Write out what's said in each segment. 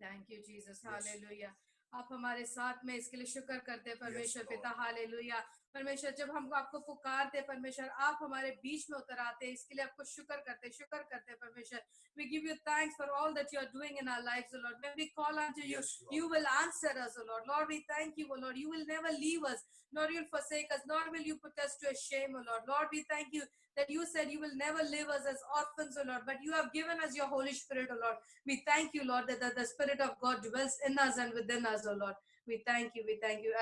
Thank you Jesus, hallelujah. आप हमारे साथ में, इसके लिए शुक्र करते हैं परमेश्वर पिता, हालेलुया। परमेश्वर जब हम आपको पुकारते हैं परमेश्वर, आप हमारे बीच में उतर आते हैं, इसके लिए आपको शुक्र करते हैं परमेश्वर। We give you thanks for all that you are doing in our lives, O Lord. When we call unto you, you will answer us, O Lord. Lord, we thank you, O Lord. You will never leave us, nor you will forsake us, nor will you put us to a shame, O Lord. Lord, we thank you that you said you will never leave us as orphans, O Lord, but you have given us your Holy Spirit, O Lord. We thank you, Lord, that the Spirit of God dwells in us and within us, O Lord. We thank you.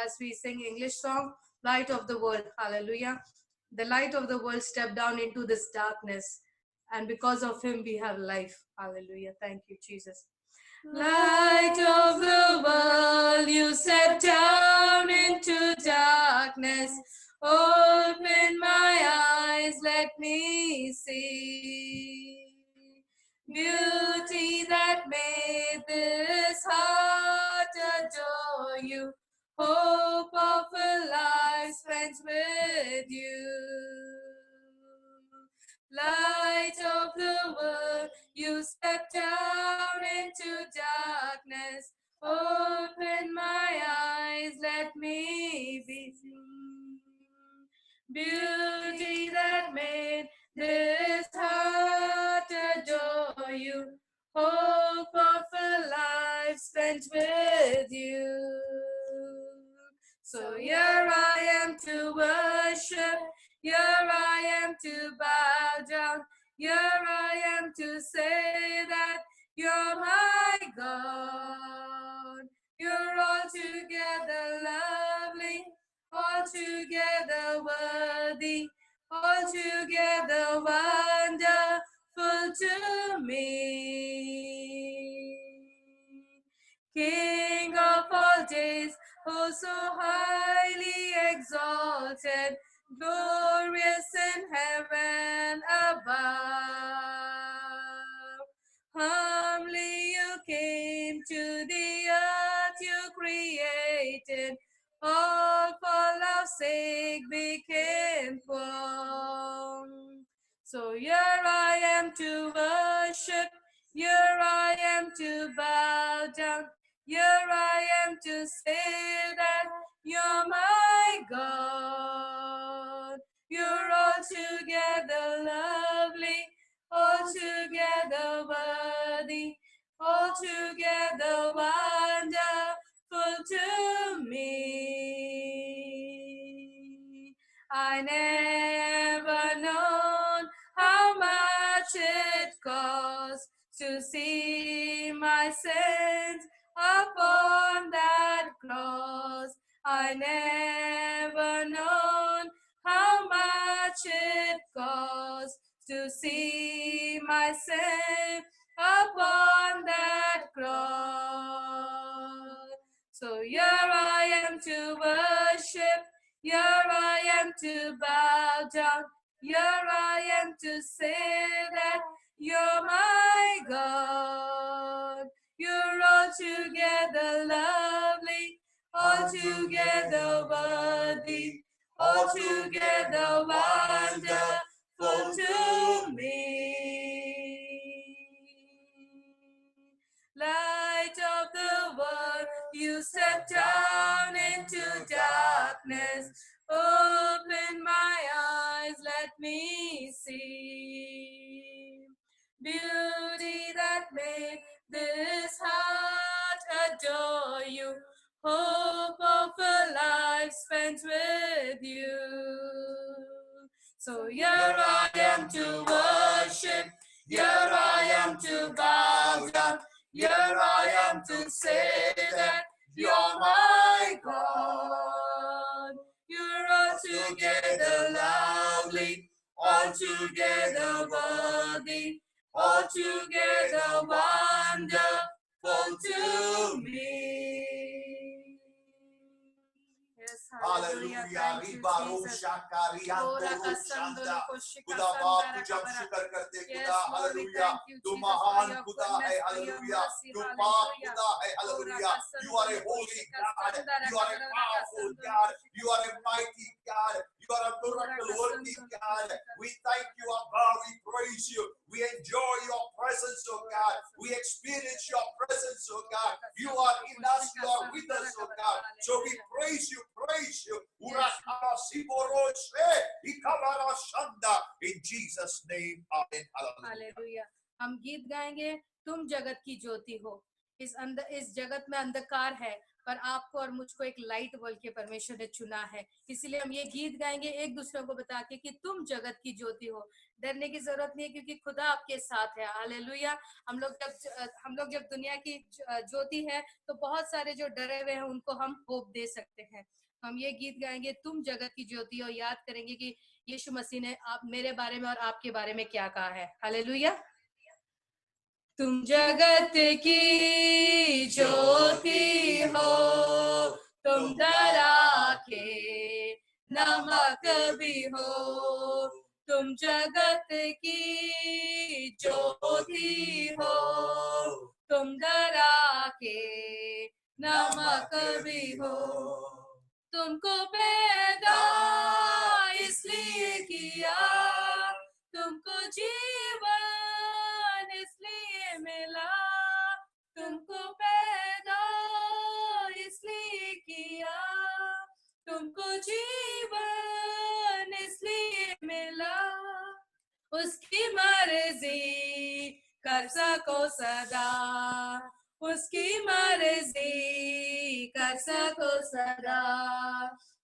As we sing English song, Light of the World, hallelujah. The light of the world stepped down into this darkness, and because of him we have life, hallelujah. Thank you, Jesus. Light of the world, you stepped down into darkness. Open my eyes, let me see beauty that made this heart adore you. Hope of a life spent with you. Light of the world, you stepped down into darkness. Open my eyes, let me be seen. Beauty that made this heart adore you. Hope of a life spent with you. So here I am to worship, here I am to bow down, here I am to say that you're my God. You're altogether lovely, altogether worthy, altogether wonderful to me. King of all days, oh so highly exalted, glorious in heaven above. Humbly you came to the earth you created, all for love's sake became poor. So here I am to worship, here I am to bow down, here I am to say that you're my God. You're altogether lovely, altogether worthy, altogether wonderful to me. I never known how much it costs to see my sins upon that cross. I never known how much it costs to see my sin upon that cross. So here I am to worship, here I am to bow down, here I am to say that you're my God. You're altogether lovely, altogether worthy, altogether wonderful to me. Light of the world, you step down into darkness. Open my eyes, let me see beauty that made this heart adore you. Hope of a life spent with you. So here I am to worship, here I am to bow down, here I am to say that you're my God. You're altogether lovely, altogether worthy, altogether wonderful to me. Yes, hallelujah. Thank you, Jesus. खुदा बाप तुझे हम शुक्र करते खुदा hallelujah तू महान खुदा है हालेलुया तू पाक खुदा है hallelujah you are a holy God, you are a powerful God, you are a mighty God, you are a miracle working God. We thank you, our God. We praise you. We enjoy your presence, oh God. We experience your presence, oh God. You are in us, you are with us, oh God. So we praise you, praise you. In Jesus' name, amen. Hallelujah. हम गीत गाएंगे, तुम जगत की ज्योति हो। इस जगत में अंधकार है, पर आपको और मुझको एक लाइट बोल के परमेश्वर ने चुना है। इसलिए हम ये गीत गाएंगे एक दूसरे को बता के कि तुम जगत की ज्योति हो। डरने की जरूरत नहीं है, क्योंकि खुदा आपके साथ है। हालेलुया। हम लोग जब दुनिया की ज्योति है, तो बहुत सारे जो डरे हुए हैं उनको हम होप दे सकते हैं। हम ये गीत गाएंगे, तुम जगत की ज्योति हो, याद करेंगे कि यीशु मसीह ने आप मेरे बारे में और आपके बारे में क्या कहा है। हालेलुया। तुम जगत की ज्योति हो, तुम डरा के नमक भी हो। तुम जगत की ज्योति हो, तुम डरा के नमक भी हो। तुमको पैदा इसलिए किया, तुमको जीवन इसलिए मिला। तुमको पैदा इसलिए किया, तुमको जीवन इसलिए मिला। उसकी मर्जी कर सको सदा, उसकी मर्जी कर सको सदा।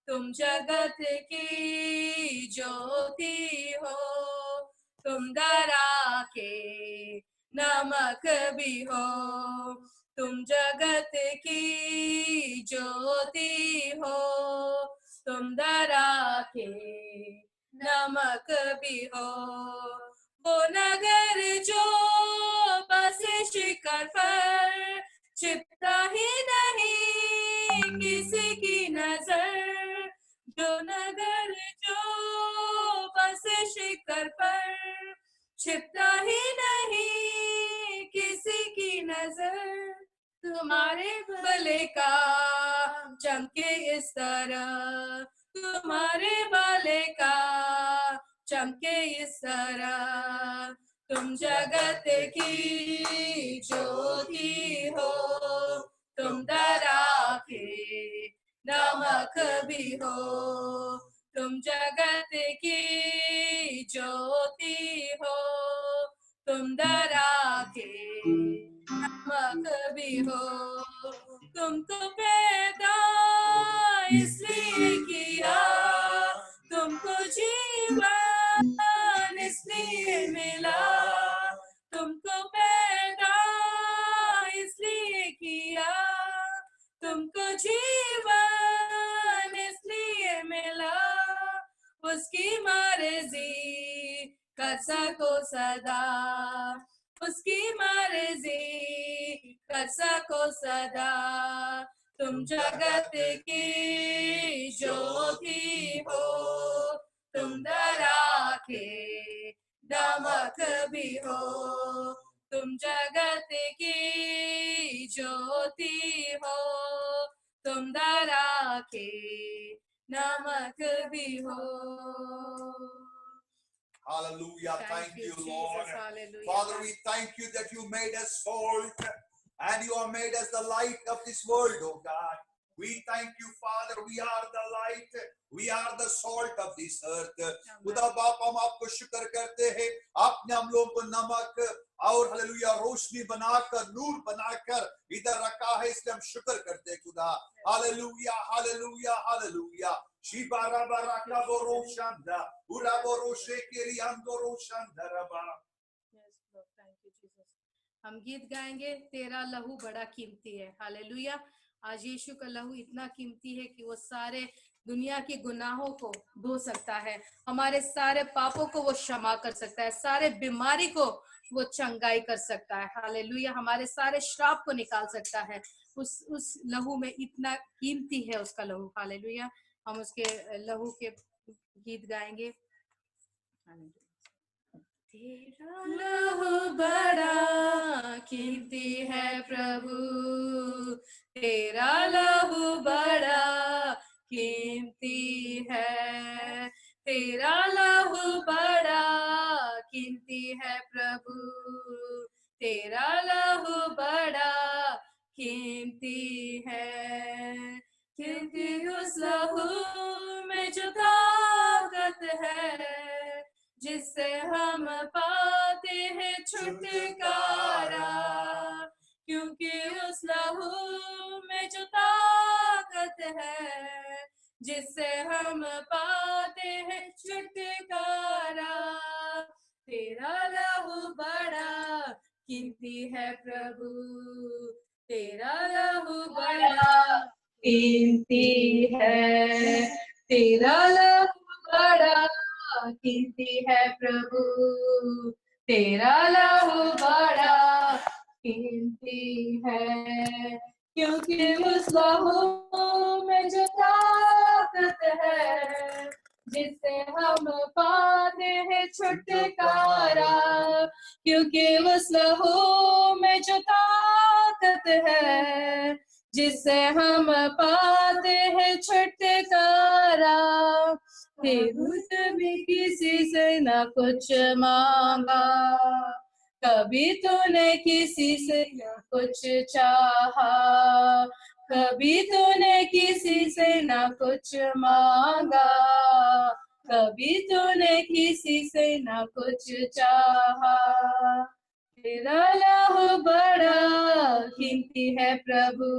तुम जगत की ज्योति हो, तुम डरा के नमक भी हो। तुम जगत की ज्योति हो, तुम डरा के नमक भी हो। वो नगर जो बसे शिखर पर, छिपता ही नहीं किसी की नजर। जो नगर जो बसे शिखर पर, छिपता ही नहीं किसी की नजर। तुम्हारे भले का चमके इस तरह, तुम्हारे भले का चमके इस तरह। तुम जगत की ज्योति हो, तुम डरा के नमक भी हो। तुम जगत की ज्योति हो, तुम डरा के नमक भी हो। तुमको पैदा इसलिए किया, तुमको जीवन इसलिए मिला। तुमको पैदा इसलिए किया, तुमको जीवन इसलिए मिला। उसकी मर्जी कर सको सदा, उसकी मर्जी कर सको सदा। तुम जगत की ज्योति हो, तुम डरा के नमक भी हो। तुम जगत की ज्योति हो, तुम डरा के नमक भी हो। Hallelujah. Thank you, Lord. Father, we thank you that you made us salt and you have made us the light of this world, oh God. We thank you, Father. We are the light. We are the salt of this earth. खुदा बाप, हम आपको शुक्र करते हैं, आपने हम लोगों को नमक और हालेलुया रोशनी बनाकर, नूर बनाकर इधर रखा है, इसलिए हम शुक्र करते हैं खुदा। Hallelujah, hallelujah, hallelujah. शिबारा बाराका बोरोशंदा, उरा बोरोशे केरियांदो रोशंदरबा। हम गीत गाएंगे, तेरा लहू बड़ा कीमती है। हालेलुया। आज यीशु का लहू इतना कीमती है कि वो सारे दुनिया के गुनाहों को धो सकता है, हमारे सारे पापों को वो क्षमा कर सकता है, सारे बीमारी को वो चंगाई कर सकता है। हालेलुया। हमारे सारे श्राप को निकाल सकता है। उस लहू में इतना कीमती है उसका लहू। हालेलुया। हम उसके लहू के गीत गाएंगे। तेरा लहू बड़ा कीमती है प्रभु, तेरा लहू बड़ा कीमती है। तेरा लहू बड़ा कीमती है प्रभु, तेरा लहू बड़ा कीमती है, क्योंकि उस लहू में जो ताकत है, जिससे हम पाते हैं छुटकारा, क्योंकि उस लहू में जो ताकत है, जिससे हम पाते हैं छुटकारा, तेरा लहू बड़ा कीमती है प्रभु, तेरा लहू बड़ा कीमती है, तेरा लहू बड़ा कीमती है प्रभु, तेरा लहू बड़ा कीमती है, क्योंकि उस लहू में जो ताकत है, जिससे हम पाते हैं छुटकारा, क्योंकि उस लहू में जो ताकत है, जिससे हम पाते हैं छुटकारा, फिर भी किसी से न कुछ मांगा, कभी तूने किसी से न कुछ चाहा, कभी तूने किसी से न कुछ मांगा, कभी तूने किसी से न कुछ चाहा, तेरा लहू बड़ा कीमती है प्रभु,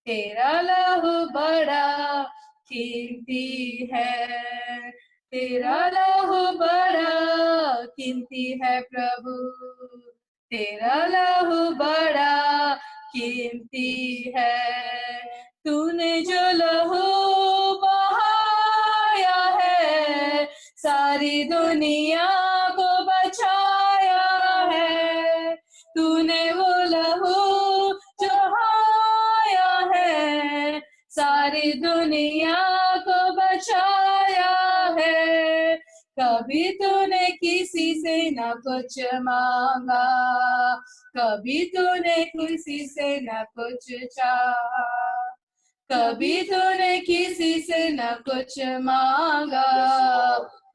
तेरा लहू बड़ा कीमती है, तेरा लहू बड़ा कीमती है प्रभु, तेरा लहू बड़ा कीमती है, तूने जो लहू बहाया है, सारी दुनिया को बचाया है, तूने वो लहू जो बहाया है, सारी दुनिया को बचाया है, कभी तूने किसी से न कुछ मांगा, कभी तूने किसी से न कुछ चाहा, कभी तूने किसी से न कुछ मांगा,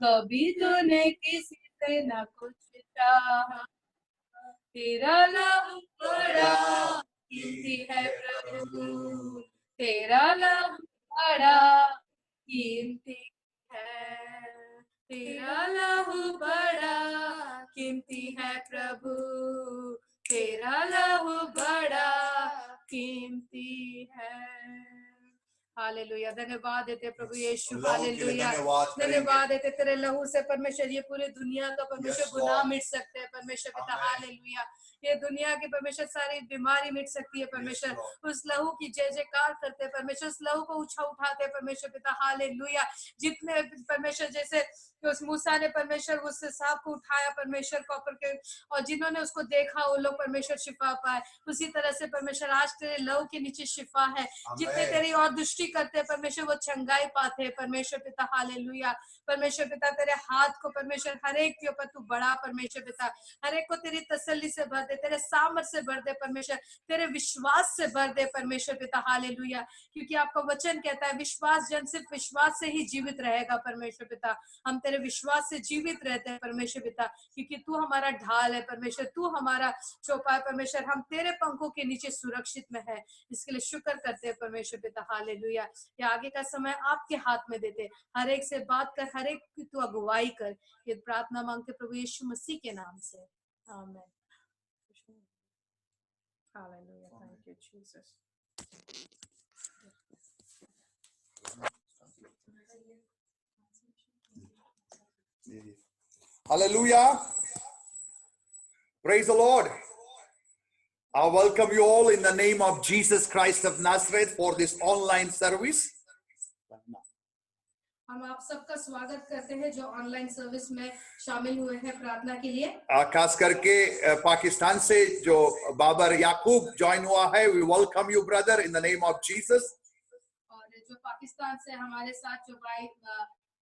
कभी तूने किसी से न कुछ चाहा, तेरा लहू बड़ा कीमती है प्रभु, तेरा लहू बड़ा कीमती है, तेरा लहू बड़ा कीमती है प्रभु, तेरा लहू बड़ा कीमती है। हालेलुया, धन्यवाद देते प्रभु यीशु, हालेलुया, धन्यवाद देते तेरे लहू से परमेश्वर ये पूरे दुनिया का परमेश्वर गुनाह मिट सकते हैं परमेश्वर पिता, हालेलुया, ये दुनिया की परमेश्वर सारी बीमारी मिट सकती है परमेश्वर, उस लहू की जय जयकार करते हैं परमेश्वर, उस लहू को उठाते हैं परमेश्वर पिता, हालेलुया, जितने परमेश्वर जैसे उस मूसा ने परमेश्वर उस सांप को उठाया परमेश्वर को के, और जिन्होंने उसको देखा वो लोग परमेश्वर शिफा पाए, उसी तरह से परमेश्वर आज तेरे लहू के नीचे शिफा है, जितने तेरी और दृष्टि करते हैं परमेश्वर वो चंगाई पाते हैं परमेश्वर पिता, हालेलुया, परमेश्वर पिता तेरे हाथ को परमेश्वर हर एक के ऊपर तू बढ़ा परमेश्वर पिता, हर एक को तेरी तसल्ली से भर दे, तेरे सामर्थ से भर दे परमेश्वर, तेरे विश्वास से भर दे परमेश्वर पिता, हालेलुया, क्योंकि आपका वचन कहता है विश्वास जन सिर्फ विश्वास से ही जीवित रहेगा परमेश्वर पिता, हम तेरे विश्वास से जीवित रहते हैं परमेश्वर पिता, क्योंकि तू हमारा ढाल है परमेश्वर, तू हमारा चौपाई परमेश्वर, हम तेरे पंखों के नीचे सुरक्षित में है, इसके लिए शुक्र करते हैं परमेश्वर पिता, हालेलुया, ये आगे का समय आपके हाथ में देते, हर एक से बात कर, हर एक की तू अगुवाई कर, ये प्रार्थना मांगते प्रभु यीशु मसीह के नाम से, आमीन। Hallelujah, thank you Jesus. Hallelujah. Praise the Lord. I welcome you all in the name of Jesus Christ of Nazareth for this online service. हम आप सबका स्वागत करते हैं जो ऑनलाइन सर्विस में शामिल हुए हैं प्रार्थना के लिए, खास करके पाकिस्तान से जो बाबर याकूब ज्वाइन हुआ है, we welcome you brother in the name of Jesus. और जो पाकिस्तान से हमारे साथ जो भाई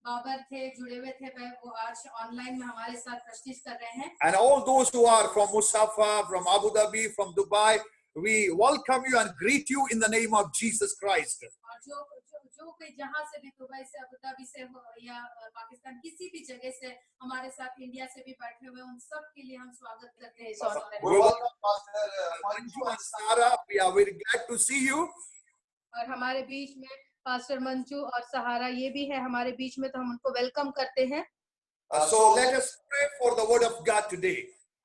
बाबर थे जुड़े हुए थे वो आज ऑनलाइन में हमारे साथ प्रस्तुत कर रहे हैं, And all those who are from Musafa, from Abu Dhabi, from Dubai, we welcome you and greet you in the name of Jesus Christ. और जो कोई जहां से भी, दुबई से, अबू धाबी से हो या पाकिस्तान किसी भी जगह से हमारे साथ इंडिया से भी बैठे हुए, उन सब के लिए हम स्वागत करते हैं इस online. We welcome Pastor Manju and Sarah. We are very glad to see you. और हमारे बीच में पास्टर मंजू और सहारा ये भी है हमारे बीच में, तो हम उनको वेलकम करते हैं। So let us pray for the word of God today.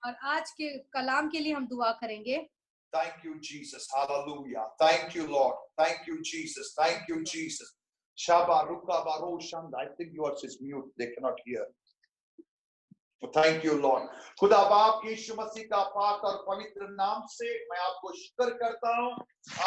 और आज के कलाम के लिए हम दुआ करेंगे। Thank you, Jesus. Hallelujah. Thank you, Lord. Thank you, Jesus. Thank you, Jesus. Shaba Ruka Baro Shanda. I think yours is mute. They cannot hear. Thank you, Lord. खुदा बाप यीशु मसीह का पाक और पवित्र नाम से मैं आपको शुक्र करता हूँ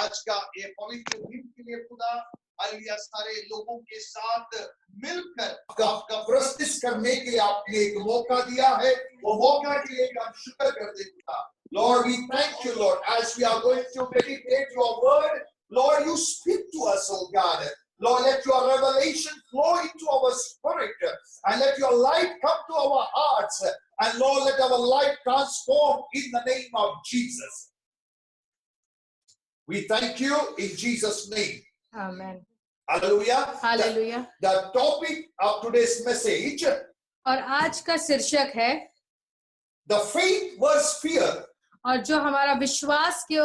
आज का ये पवित्र दिन के लिए। खुदा हालेलुया, सारे लोगों के साथ मिलकर आपका प्रस्तुत करने के लिए आपने एक मौका दिया है, वो मौका के लिए हम शुक्र करते हैं। Lord, we thank you, Lord, as we are going to meditate your word. Lord, you speak to us, oh God. Lord, let your revelation flow into our spirit and let your light come to our hearts. And Lord, let our life transform in the name of Jesus. We thank you in Jesus' name. Amen. Hallelujah. Hallelujah. The topic of today's message, और आज का शीर्षक है the faith was fear. और जो हमारा विश्वास के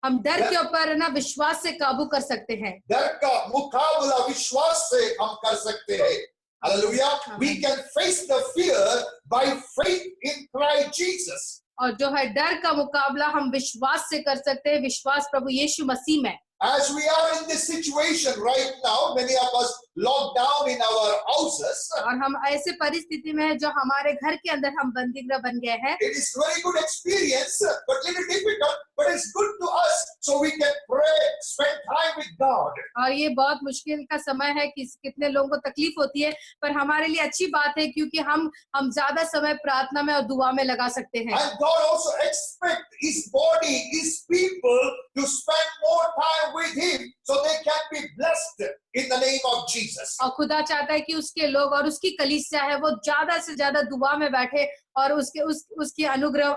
हम डर के ऊपर ना विश्वास से काबू कर सकते हैं। डर का मुकाबला विश्वास से हम कर सकते हैं। Hallelujah. We can face the fear by faith in Christ Jesus. और जो है डर का मुकाबला हम विश्वास से कर सकते हैं, विश्वास प्रभु यीशु मसीह में। As we are in this situation right now, many of us locked down in our houses. और हम ऐसे परिस्थिति में है जो हमारे घर के अंदर हम बंदीगृह बन गए हैं। It is very good experience, but little difficult, but it's good to us, so we can pray, spend time with God. और ये बहुत मुश्किल का समय है कि कितने लोगों को तकलीफ होती है, पर हमारे लिए अच्छी बात है क्योंकि हम ज्यादा समय प्रार्थना में और दुआ में लगा सकते हैं। And God also expects His body, His people to spend more time with Him, so they can be blessed in the name of Jesus. और खुदा चाहता है कि उसके लोग और उसकी कलीसिया है वो ज्यादा से ज्यादा दुआ में बैठे और उसके अनुग्रह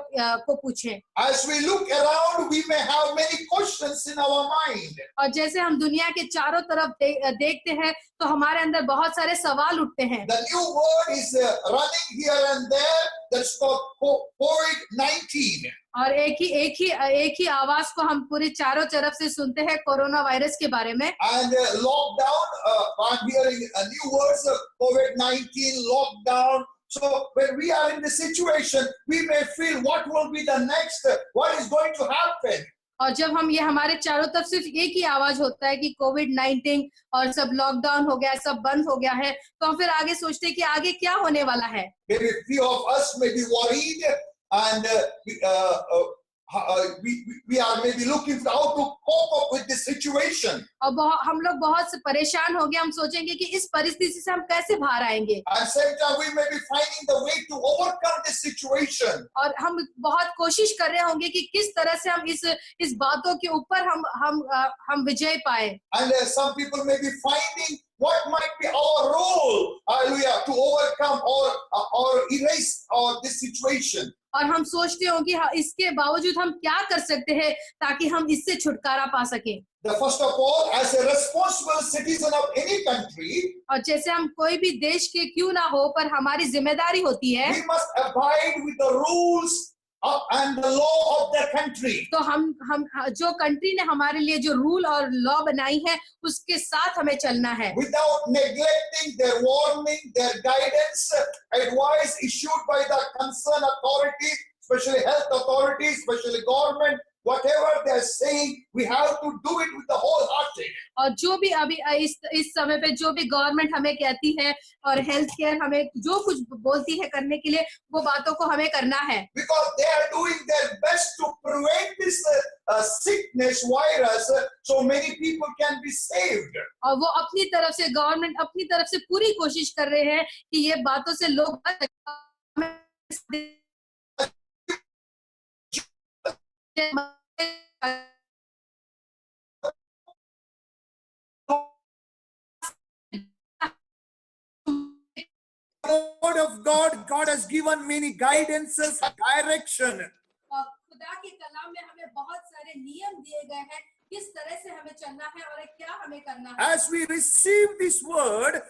को पूछें। As we look around, we may have many questions in our mind. और जैसे हम दुनिया के चारों तरफ देखते हैं तो हमारे अंदर बहुत सारे सवाल उठते हैं। The new word is running here and there. That's called COVID-19. और एक ही आवाज को हम पूरे चारों तरफ से सुनते हैं कोरोना वायरस के बारे में। And lockdown, I'm hearing new words, COVID-19, lockdown. So when we are in this situation, we may feel what will be the next, what is going to happen. और जब हम ये हमारे चारों तरफ सिर्फ एक ही आवाज होता है कि कोविड-19 और सब लॉकडाउन हो गया, सब बंद हो गया है, तो हम फिर आगे सोचते हैं कि आगे क्या होने वाला है। Maybe few of us may be worried and we are maybe looking for how to cope up with this situation. और हम लोग बहुत से परेशान हो गए, हम सोचेंगे कि इस परिस्थिति से हम कैसे बाहर आएंगे। At the same time, we may be finding the way to overcome this situation. और हम बहुत कोशिश कर रहे होंगे कि किस तरह से हम इस बातों के ऊपर हम विजय पाए। And some people may be finding what might be our role, hallelujah, to overcome or erase this situation. और हम सोचते हो कि इसके बावजूद हम क्या कर सकते हैं ताकि हम इससे छुटकारा पा सकें। First of all, as a responsible citizen of any country, और जैसे हम कोई भी देश के क्यों ना हो, पर हमारी जिम्मेदारी होती है we must abide with the rules and the law of the country. तो हम जो कंट्री ने हमारे लिए जो रूल और लॉ बनाई है उसके साथ हमें चलना है। Without neglecting their warning, their guidance, advice issued by the concerned authorities, especially health authorities, especially government, whatever they are saying, we have to do it with the whole hearted. और जो भी अभी इस समय पे जो भी गवर्नमेंट हमें कहती है और हेल्थ केयर हमें जो कुछ बोलती है करने के लिए, वो बातों को हमें करना है। Because they are doing their best to prevent this sickness virus, so many people can be saved. और वो अपनी तरफ से गवर्नमेंट अपनी तरफ से पूरी कोशिश कर रहे हैं कि ये बातों से लोग The word of God has given many guidances, direction. खुदा के कलाम में हमें बहुत सारे नियम दिए गए हैं किस तरह से हमें चलना है और क्या हमें करना है। As we receive this word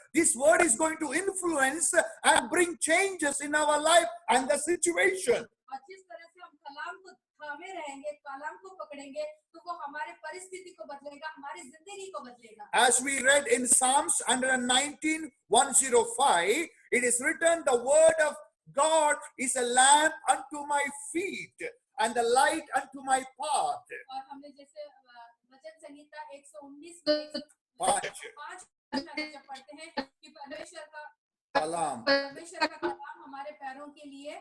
is going to influence and bring changes in our life and the situation. और जिस तरह से हम कलाम को थामे रहेंगे, कलाम को पकड़ेंगे, तो वो हमारे परिस्थिति को बदलेगा, हमारी जिंदगी को बदलेगा। As we read in Psalms 119:105, it is written, the word of God is a lamp unto my feet and the light unto my path. और हमने जैसे वचन संहिता 119 में 5 जब पढ़ते हैं कि परमेश्वर का कलाम हमारे पैरों के लिए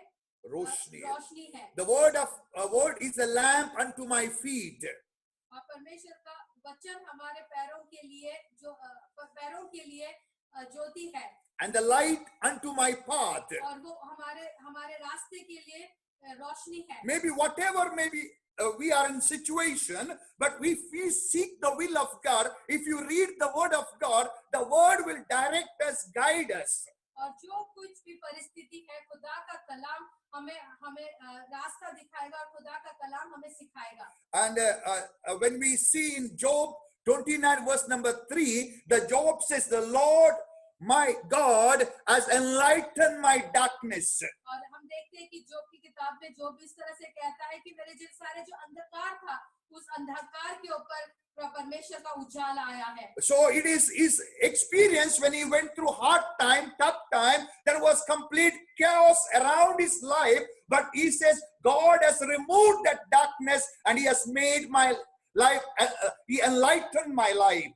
रोशनी है। The word is a lamp unto my feet. और परमेश्वर का वचन हमारे पैरों के लिए ज्योति है। And the light unto my path. और वो हमारे रास्ते के लिए रोशनी है। Maybe whatever we are in situation, but we seek the will of God. If you read the word of God, the word will direct us, guide us. और जो कुछ भी परिस्थिति है, खुदा का कलाम हमें रास्ता दिखाएगा और खुदा का कलाम हमें सिखाएगा। And when we see in Job 29 verse number 3, the Job says, the Lord my God has enlightened my darkness. और हम देखते हैं कि जोब की किताब में जोब इस तरह से कहता है कि मेरे सारे जो अंधकार था, उस अंधकार के ऊपर परमेश्वर का उजाला आया है। So it is his experience when he went through hard time, tough time, there was complete chaos around his life, but he says God has removed that darkness and he has made my life, he enlightened my life.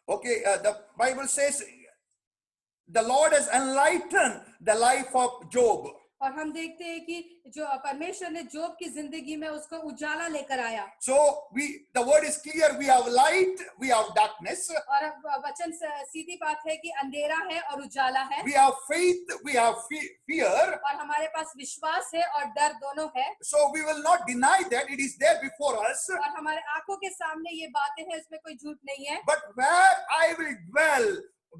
Okay, the Bible says the Lord has enlightened the life of Job. और हम देखते हैं कि जो परमेश्वर ने जोब की जिंदगी में उसको उजाला लेकर आया। So the word is clear, we have light, we have darkness. और वचन सीधी बात है कि अंधेरा है और उजाला है। We have faith, we have fear. और हमारे पास विश्वास है और डर दोनों है। So we will not deny that, it is there before us. और हमारे आंखों के सामने ये बातें हैं, इसमें कोई झूठ नहीं है। But where I will dwell,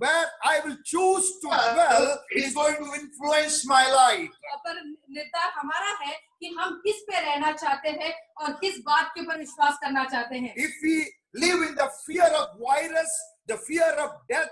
where I will choose to dwell, it is going to influence my life. पर निर्धार हमारा है कि हम किस पे रहना चाहते हैं और किस बात के ऊपर विश्वास करना चाहते हैं। If we live in the fear of virus, the fear of death,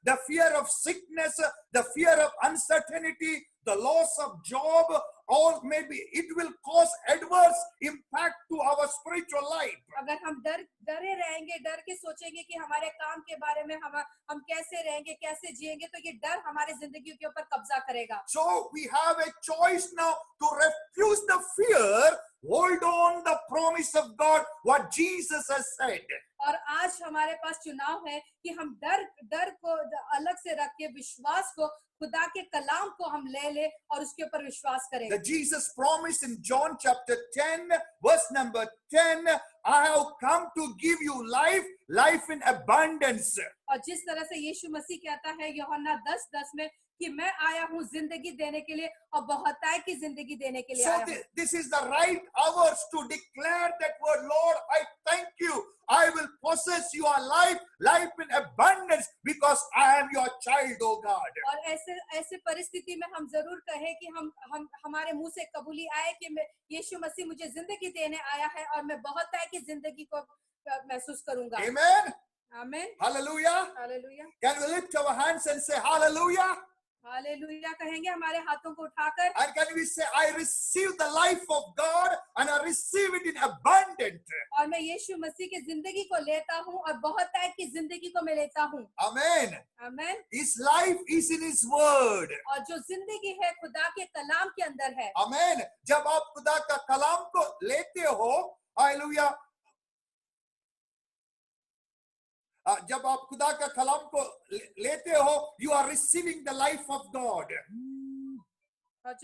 the fear of sickness, the fear of uncertainty, the loss of job, or maybe it will cause adverse impact to our spiritual life. अगर हम डरे रहेंगे, डर के सोचेंगे कि हमारे काम के बारे में हम कैसे रहेंगे, कैसे जिएंगे, तो ये डर हमारी जिंदगी के ऊपर कब्जा करेगा। So we have a choice now to refuse the fear, hold on the promise of God, what Jesus has said. और आज हमारे पास चुनाव है कि हम डर को अलग से रख के विश्वास को, खुदा के कलाम को हम ले और उसके ऊपर विश्वास करें। The Jesus promised in John chapter 10 verse number 10, I have come to give you life in abundance. और जिस तरह से यीशु मसीह कहता है यूहन्ना 10:10 में कि मैं आया हूँ जिंदगी देने के लिए और बहुतायत की जिंदगी देने के लिए आया हूँ। This is the right hours to declare that word, Lord, I thank you. I will possess your life in abundance because I am your child, oh God. और ऐसे परिस्थिति में हम जरूर कहें कि हम हमारे मुंह से कबूली आए कि यीशु मसीह मुझे जिंदगी देने आया है और मैं बहुतायत की जिंदगी को महसूस करूंगा। Amen. आमीन। Hallelujah. Hallelujah. Can we lift our hands and say hallelujah? Hallelujah कहेंगे हमारे हाथों को उठाकर। And can we say, I receive the life of God and I receive it in abundant. और मैं यीशु मसीह की जिंदगी को लेता हूँ और बहुतायत की जिंदगी को मैं लेता हूँ। Amen. आमीन। His life is in His word. और जो जिंदगी है खुदा के कलाम के अंदर है। Amen. जब आप खुदा का कलाम को लेते हो, हालेलुया, जब आप खुदा का कलाम को लेते हो, you are receiving the life of God. और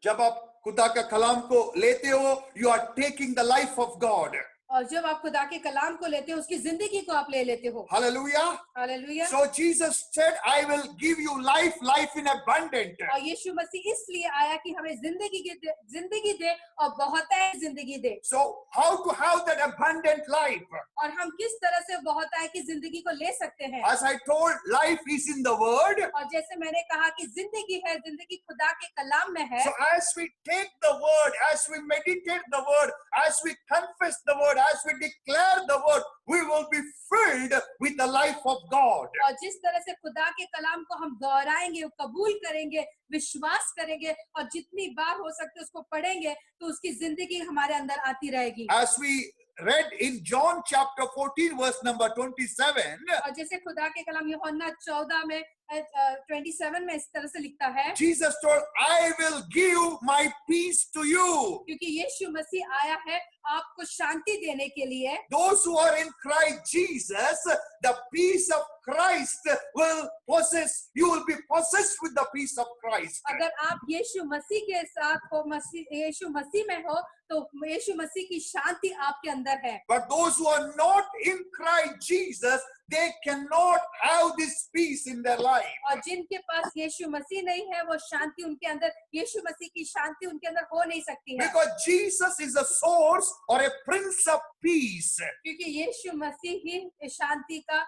जब आप खुदा का कलाम को लेते हो, you are taking the life of God. और जब आप खुदा के कलाम को लेते हो उसकी जिंदगी को आप ले लेते हो। Hallelujah. Hallelujah. So Jesus said, I will give you life, life in abundant. और यीशु मसीह इसलिए आया कि हमें जिंदगी दे और बहुतायत जिंदगी दे। So how to have that abundant life? और हम किस तरह से बहुतायत की जिंदगी को ले सकते हैं? As I told, life is in the word. और जैसे मैंने कहा कि जिंदगी है, जिंदगी खुदा के कलाम में है। So as we take the word, as we meditate the word, as we confess the word, as we declare the word, we will be filled with the life of God. और जिस तरह से खुदा के कलाम को हम दोहराएंगे, कबूल करेंगे, विश्वास करेंगे और जितनी बार हो सकते उसको पढ़ेंगे तो उसकी जिंदगी हमारे अंदर आती रहेगी। As we read in John chapter 14 verse number 27, और जैसे खुदा के कलाम यूहन्ना 14 में 27 में इस तरह से लिखता है, Jesus told, I will give my peace to you. क्योंकि यीशु मसीह आया है आपको शांति देने के लिए। Those who are in Christ Jesus, the peace of Christ will possess, you will be possessed with the peace of Christ. अगर आप यीशु मसीह के साथ हो, यीशु मसीह में हो, तो यीशु मसीह की शांति आपके अंदर है। But those who are not in Christ Jesus, they cannot have this peace in their life. और जिनके पास यीशु मसीह नहीं है, वो शांति उनके अंदर, यीशु मसीह की शांति उनके अंदर हो नहीं सकती है। Because Jesus is a source or a prince of peace. क्योंकि यीशु मसीह ही शांति का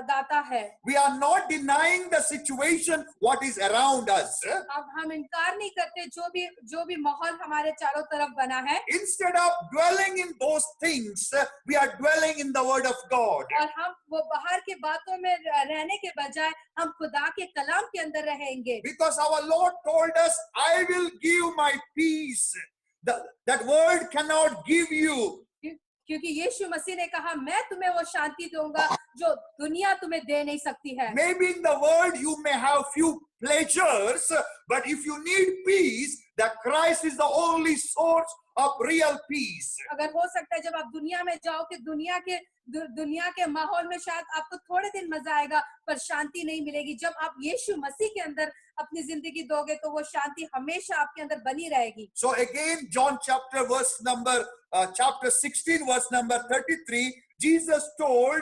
दाता है। We are not denying the situation what is around us. अब हम इनकार नहीं करते जो भी माहौल हमारे चारों तरफ बना है। Instead of dwelling in those things, we are dwelling in the word of God. और हम वो बाहर के बातों में रहने के बजाय हम खुदा के कलाम के अंदर रहेंगे। Because our Lord told us, I will give my peace. That word cannot give you. क्योंकि यीशु मसीह ने कहा, मैं तुम्हें वो शांति दूंगा जो दुनिया तुम्हें दे नहीं सकती है। Maybe in the world you may have few pleasures, but if you need peace, that Christ is the only source of real peace. अगर हो सकता है जब आप दुनिया में जाओ कि दुनिया के माहौल में शायद आपको थोड़े दिन मजा आएगा पर शांति नहीं मिलेगी। जब आप यीशु मसीह के अंदर अपनी जिंदगी दोगे तो वो शांति हमेशा आपके अंदर बनी रहेगी। So again, John chapter 16 verse number 33, Jesus told,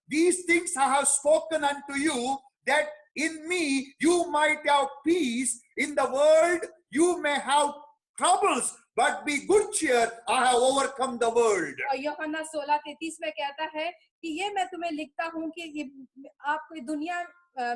these things I have spoken unto you, that in me you might have peace. In the world you may have troubles, but be good cheer, I have overcome the world. और यूहन्ना 16:33 में कहता है कि ये मैं तुम्हें लिखता हूँ कि आपको दुनिया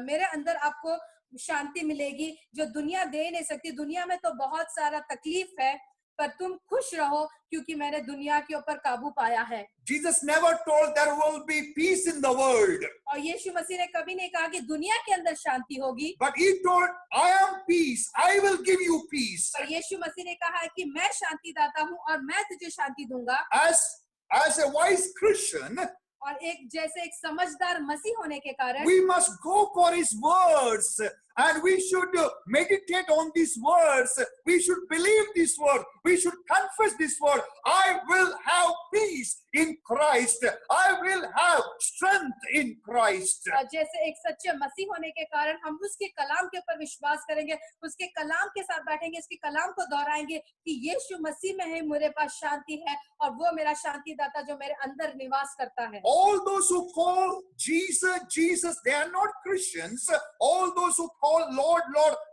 मेरे अंदर आपको शांति मिलेगी जो दुनिया दे नहीं सकती। दुनिया में तो बहुत सारा तकलीफ है पर तुम खुश रहो क्योंकि मैंने दुनिया के ऊपर काबू पाया है। Jesus never told there will be peace in the world. और यीशु मसीह ने कभी नहीं कहा कि दुनिया के अंदर शांति होगी। But he told, I am peace, I will give you peace. और यीशु मसीह ने कहा है कि मैं शांति दाता हूँ और मैं तुझे शांति दूंगा। As a wise Christian, और जैसे एक समझदार मसीह होने के कारण we must go for his words and we should meditate on these words. We should believe this word. We should confess this word. I will have peace in Christ. I will have strength in Christ. जैसे एक सच्चे मसीह होने के कारण हम उसके कलाम के ऊपर विश्वास करेंगे, उसके कलाम के साथ बैठेंगे, उसके कलाम को दोहराएंगे कि यीशु मसीह में है मेरे पास शांति है और वो मेरा शांति दाता जो मेरे अंदर निवास करता है। All those who call Jesus, they are not Christians. All those who call Lord,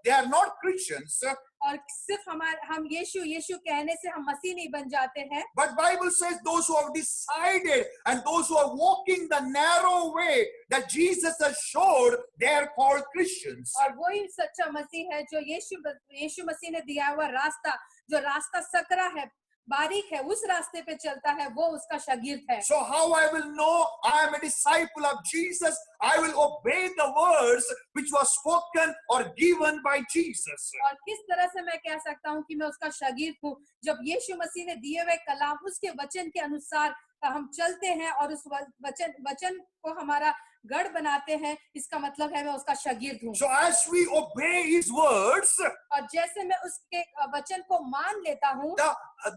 they are not Christians. और सिर्फ हम यीशु कहने से हम मसीह नहीं बन जाते हैं। But Bible says those who have decided and those who are walking the narrow way that Jesus has showed, they are called Christians. और वही सच्चा मसीह है जो यीशु मसीह ने दिया हुआ रास्ता, जो रास्ता सकरा है, बारीक है, उस रास्ते पे चलता है, वो उसका शागिर्द है। So how I will know I am a disciple of Jesus? I will obey the words which was spoken or given by Jesus. और किस तरह से मैं कह सकता हूँ कि मैं उसका शागिर्द हूँ? जब यीशु मसीह ने दिए हुए कलाम, उसके वचन के अनुसार हम चलते हैं और उस वचन को हमारा गढ़ बनाते हैं, इसका मतलब है मैं उसका शागिर्द हूँ। So as we obey his words, और जैसे मैं उसके वचन को मान लेता हूँ,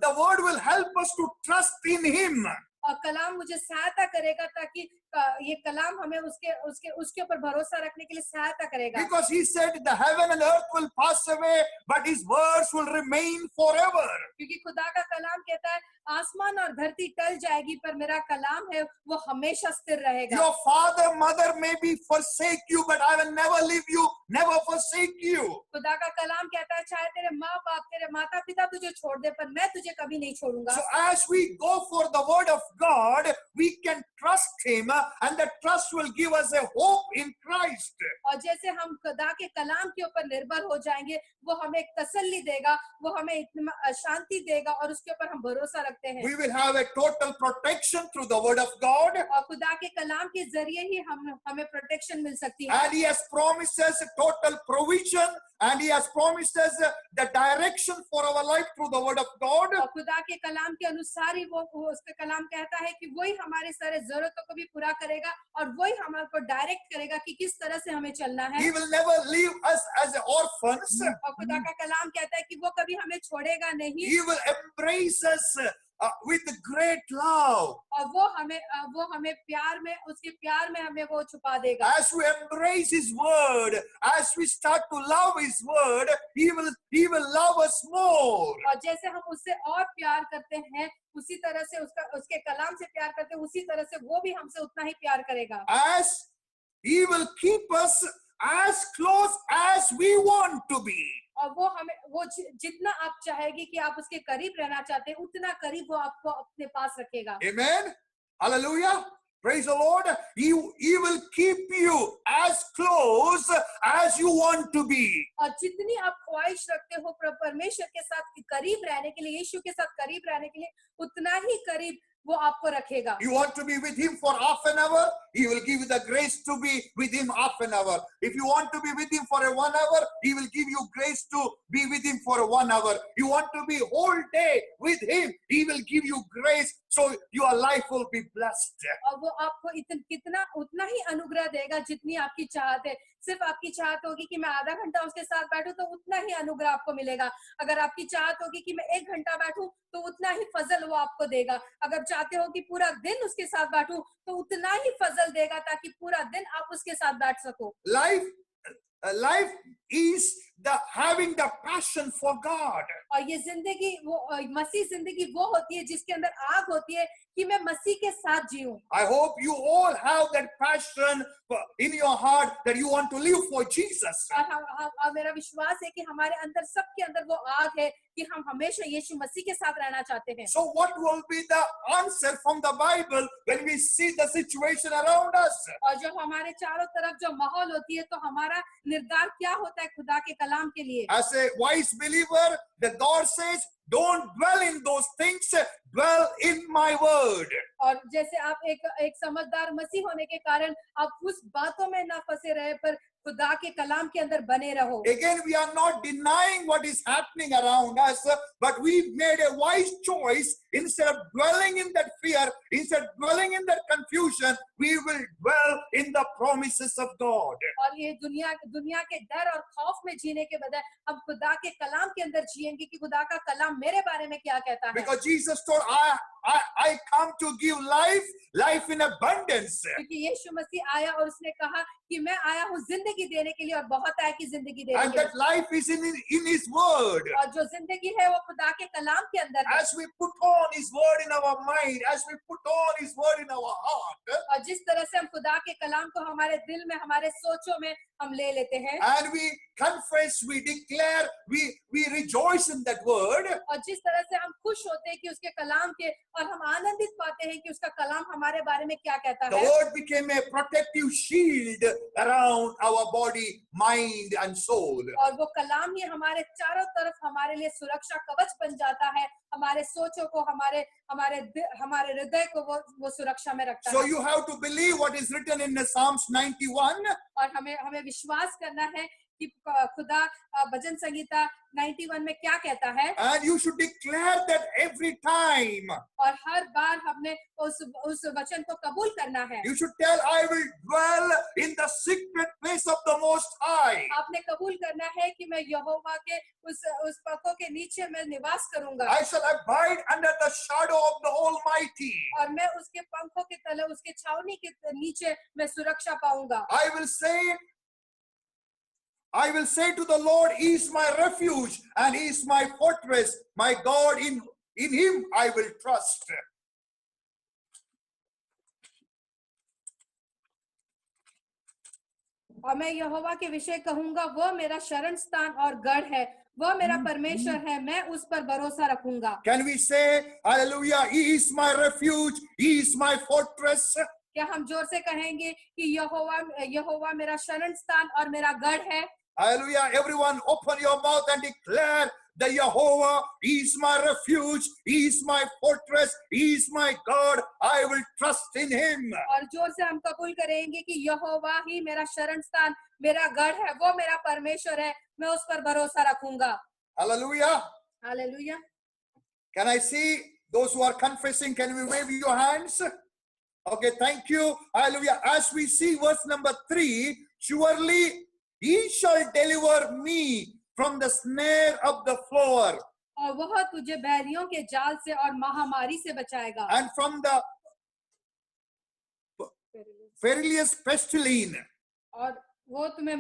the word will help us to trust in him. और कलाम मुझे सहायता करेगा ताकि ये कलाम हमें उसके उसके उसके ऊपर भरोसा रखने के लिए सहायता करेगा। Because he said the heaven and earth will pass away, but his words will remain forever. क्योंकि खुदा का कलाम कहता है आसमान और धरती टल जाएगी पर मेरा कलाम है वो हमेशा स्थिर रहेगा। Your father, mother may be forsake you, but I will never leave you, never forsake you. खुदा का कलाम कहता है चाहे तेरे माँ बाप तेरे माता पिता तुझे छोड़ दे पर मैं तुझे कभी नहीं छोड़ूंगा। So as we go for the word of God, we can trust him, and the trust will give us a hope in Christ. और जैसे हम खुदा के कलाम के ऊपर निर्भर हो जाएंगे वो हमें एक तसल्ली देगा, वो हमें इतना शांति देगा और उसके ऊपर हम भरोसा रखते हैं। We will have a total protection through the word of God, और खुदा के कलाम के जरिए ही हमें प्रोटेक्शन मिल सकती है। and he has promised us total provision, and he has promised us the direction for our life through the word of God. और खुदा के कलाम के अनुसार ही वो उसका कलाम कहता है कि वही हमारी सारे जरूरतों को भी पूरा करेगा और वही हमारे को डायरेक्ट करेगा कि किस तरह से हमें चलना है। He will never leave us as orphans. और खुदा का कलाम कहता है कि वो कभी हमें छोड़ेगा नहीं। He will embrace us with great love. और वो हमें प्यार में उसके प्यार में हमें वो छुपा देगा। As we embrace his word, as we start to love his word, he will love us more. और जैसे हम उससे और प्यार करते हैं उसी तरह से उसके कलाम से प्यार करते हैं उसी तरह से वो भी हमसे उतना ही प्यार करेगा। As he will keep us as close as we want to be. और वो हमें वो जितना आप चाहेगी कि आप उसके करीब रहना चाहते हैं उतना करीब वो आपको अपने पास रखेगा। Amen. Hallelujah. Praise the Lord. He will keep you as close as you want to be. और जितनी आप ख्वाहिश रखते हो परमेश्वर के साथ करीब रहने के लिए, यीशु के साथ करीब रहने के लिए उतना ही करीब वो आपको रखेगा। You want to be with him for half an hour, he will give you the grace to be with him half an hour. If you want to be with him for 1 hour, he will give you grace to be with him for 1 hour. You want to be whole day with him, he will give you grace so your life will be blessed. और वो आपको कितना उतना ही अनुग्रह देगा जितनी आपकी चाहत है। सिर्फ आपकी चाहत होगी कि मैं आधा घंटा उसके साथ बैठूं तो उतना ही अनुग्रह आपको मिलेगा। अगर आपकी चाहत होगी कि मैं 1 घंटा बैठूं तो उतना ही फजल वो आपको देगा। अगर चाहते हो कि पूरा दिन उसके साथ बैठूं तो उतना ही फजल देगा ताकि पूरा दिन आप उसके साथ बैठ सको। Life is having the passion for God. और ये जिंदगी वो मसीह जिंदगी वो होती है जिसके अंदर आग होती है कि मैं मसीह के साथ जीऊं। I hope you all have that passion in your heart that you want to live for Jesus. और मेरा विश्वास है कि हमारे अंदर सबके अंदर वो आग है कि हम हमेशा यीशु मसीह के साथ रहना चाहते हैं। So what will be the answer from the Bible when we see the situation around us? और जब हमारे चारों तरफ जो माहौल होती है तो हमारा निर्धार क्या होता है खुदा के कलाम के लिए? As a wise believer, the God says, don't dwell in those things, dwell in my word. और जैसे आप एक समझदार मसीह होने के कारण आप उस बातों में ना फंसे रहे पर खुदा के कलाम के अंदर बने रहो। Again, we are not denying what is happening around us, but we made a wise choice. Instead of dwelling in that fear, instead of dwelling in that confusion, we will dwell in the promises of God. और ये दुनिया के डर और खौफ में जीने के बजाय हम खुदा के कलाम के अंदर जिएंगे कि खुदा का कलाम मेरे बारे में क्या कहता है। Because Jesus told, I come to give life in abundance. क्योंकि यीशु मसीह आया और उसने कहा कि मैं आया हूँ जिंदगी देने के लिए और बहुत है कि जिंदगी देने And के लिए। that life is in his word. और जो जिंदगी है वो खुदा के कलाम के अंदर है। As we put on his word in our mind, as we put on his word in our heart, और जिस तरह से हम खुदा के कलाम को हमारे दिल में हमारे सोचों में हम ले लेते हैं and we confess, we declare, we rejoice in that word, और जिस तरह से हम खुश होते हैं कि उसके कलाम के और हम आनंदित पाते हैं कि उसका कलाम हमारे बारे में क्या कहता the है। word became a protective shield around our body, mind and soul. और वो कलाम ही हमारे चारों तरफ हमारे लिए सुरक्षा कवच बन जाता है। हमारे सोचों को हमारे हृदय को वो सुरक्षा में रखता So है। you have to believe what is written in the Psalms 91. और हमें विश्वास करना है कि खुदा भजन संगीता 91 में क्या कहता है। And you should declare that every time. और हर बार आपने उस वचन को कबूल करना है। You should tell, I will dwell in the secret place of the Most High. आपने कबूल करना है कि मैं यहोवा के उस पंखों के नीचे मैं निवास करूंगा I shall abide under the shadow of the Almighty. और मैं उसके पंखों के तले उसके छावनी के नीचे मैं सुरक्षा पाऊंगा। I will say to the Lord, He is my refuge and He is my fortress, my God, in Him I will trust. और मैं यहोवा के विषय कहूंगा, वो मेरा शरण स्थान और गढ़ है, वो मेरा परमेश्वर है, मैं उस पर भरोसा रखूंगा। Can we say, Hallelujah, He is my refuge, He is my fortress? क्या हम जोर से कहेंगे कि यहोवा मेरा शरण स्थान और मेरा गढ़ है? Hallelujah, everyone open your mouth and declare that Jehovah is my refuge, He is my fortress, He is my God, I will trust in Him. और जोर से हम कबूल करेंगे कि यहोवा ही मेरा शरण स्थान, मेरा गढ़ है, वो मेरा परमेश्वर है, मैं उस पर भरोसा रखूंगा। Hallelujah. Hallelujah. Can I see those who are confessing? Can we wave your hands? Okay, thank you. Hallelujah. As we see verse number 3, surely He shall deliver me from the snare of the fowler और वह तुझे बैरियों के जाल से और महामारी से बचाएगा and from the perilous pestilence. और वो तुम्हें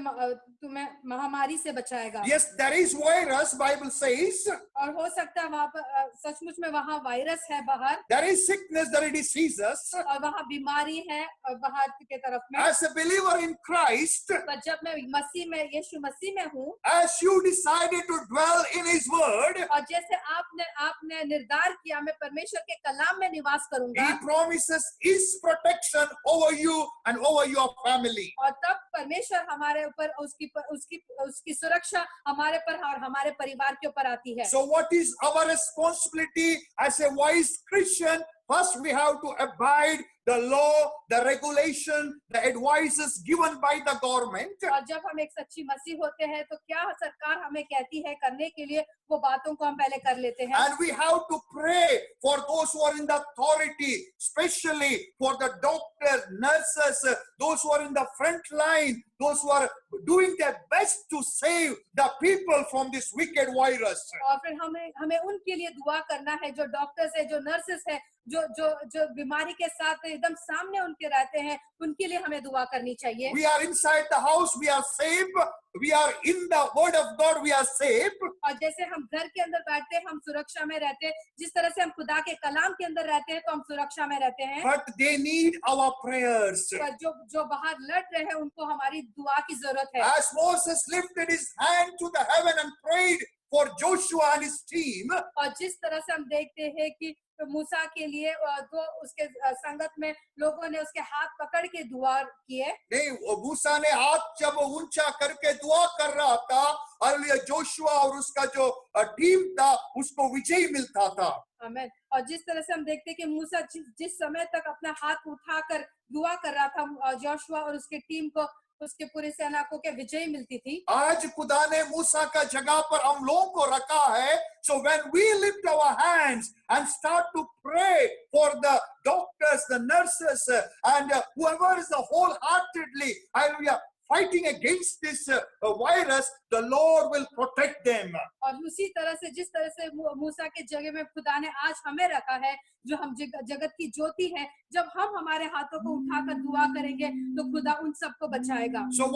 महामारी से बचाएगा। Yes, there is virus, Bible says. और हो सकता है वहाँ पर सचमुच में वहाँ वायरस है बाहर, There is sickness, there are diseases. और वहाँ बीमारी है और बाहर के तरफ में। As a believer in Christ, पर जब मैं यीशु मसीह में हूँ, as you decided to dwell in His Word, और जैसे आपने निर्धार किया मैं परमेश्वर के कलाम में निवास करूंगा, He promises His protection over you and over your family. और तब परमेश्वर हमारे ऊपर उसकी सुरक्षा हमारे पर और हमारे परिवार के ऊपर आती है। So what is our responsibility as a wise Christian? First, we have to abide the law, the regulation, the advices given by the government. और जब हम एक सच्ची मसीह होते हैं तो क्या सरकार हमें कहती है करने के लिए, वो बातों को हम पहले कर लेते हैं। And we have to pray for those who are in the authority, especially for the doctors, nurses, those who are in the front line, those who are doing their best to save the people from this wicked virus. और फिर हमें उनके लिए दुआ करना है, जो doctors है, जो नर्सेस है, जो बीमारी के साथ एकदम सामने उनके रहते हैं, उनके लिए हमें दुआ करनी चाहिए। We are inside the house, we are safe. We are in the Word of God, we are safe. और जैसे हम घर के अंदर बैठते हैं हम सुरक्षा में रहते हैं, जिस तरह से हम खुदा के कलाम के अंदर रहते हैं तो हम सुरक्षा में रहते हैं। But they need our prayers. पर जो बाहर लड़ रहे हैं उनको हमारी दुआ की जरूरत है। As Moses lifted his hand to the heaven and prayed for Joshua and his team, और जिस तरह से हम देखते हैं कि मूसा के लिए तो उसके संगत में लोगों ने उसके हाथ पकड़ के दुआ किए। नहीं, मूसा ने हाथ जब ऊंचा करके दुआ कर रहा था, और जोशुआ और उसका जो टीम था उसको विजय मिलता था। आमीन। और जिस तरह से हम देखते हैं कि मूसा जिस समय तक अपना हाथ उठाकर दुआ कर रहा था, जोशुआ और उसके टीम को, उसके पूरी सेना को के विजय मिलती थी। आज खुदा ने मूसा का जगह पर हम लोगों को रखा है। So when we lift our hands and start to pray for the doctors, the nurses, and whoever is wholeheartedly, hallelujah, fighting against this virus, the Lord will protect them. और उसी तरह से जिस तरह से मूसा के जगह में खुदा ने आज हमें रखा है, जो हम जगत की ज्योति है, जब हम हमारे हाथों को उठाकर दुआ करेंगे तो खुदा उन सबको बचाएगा। So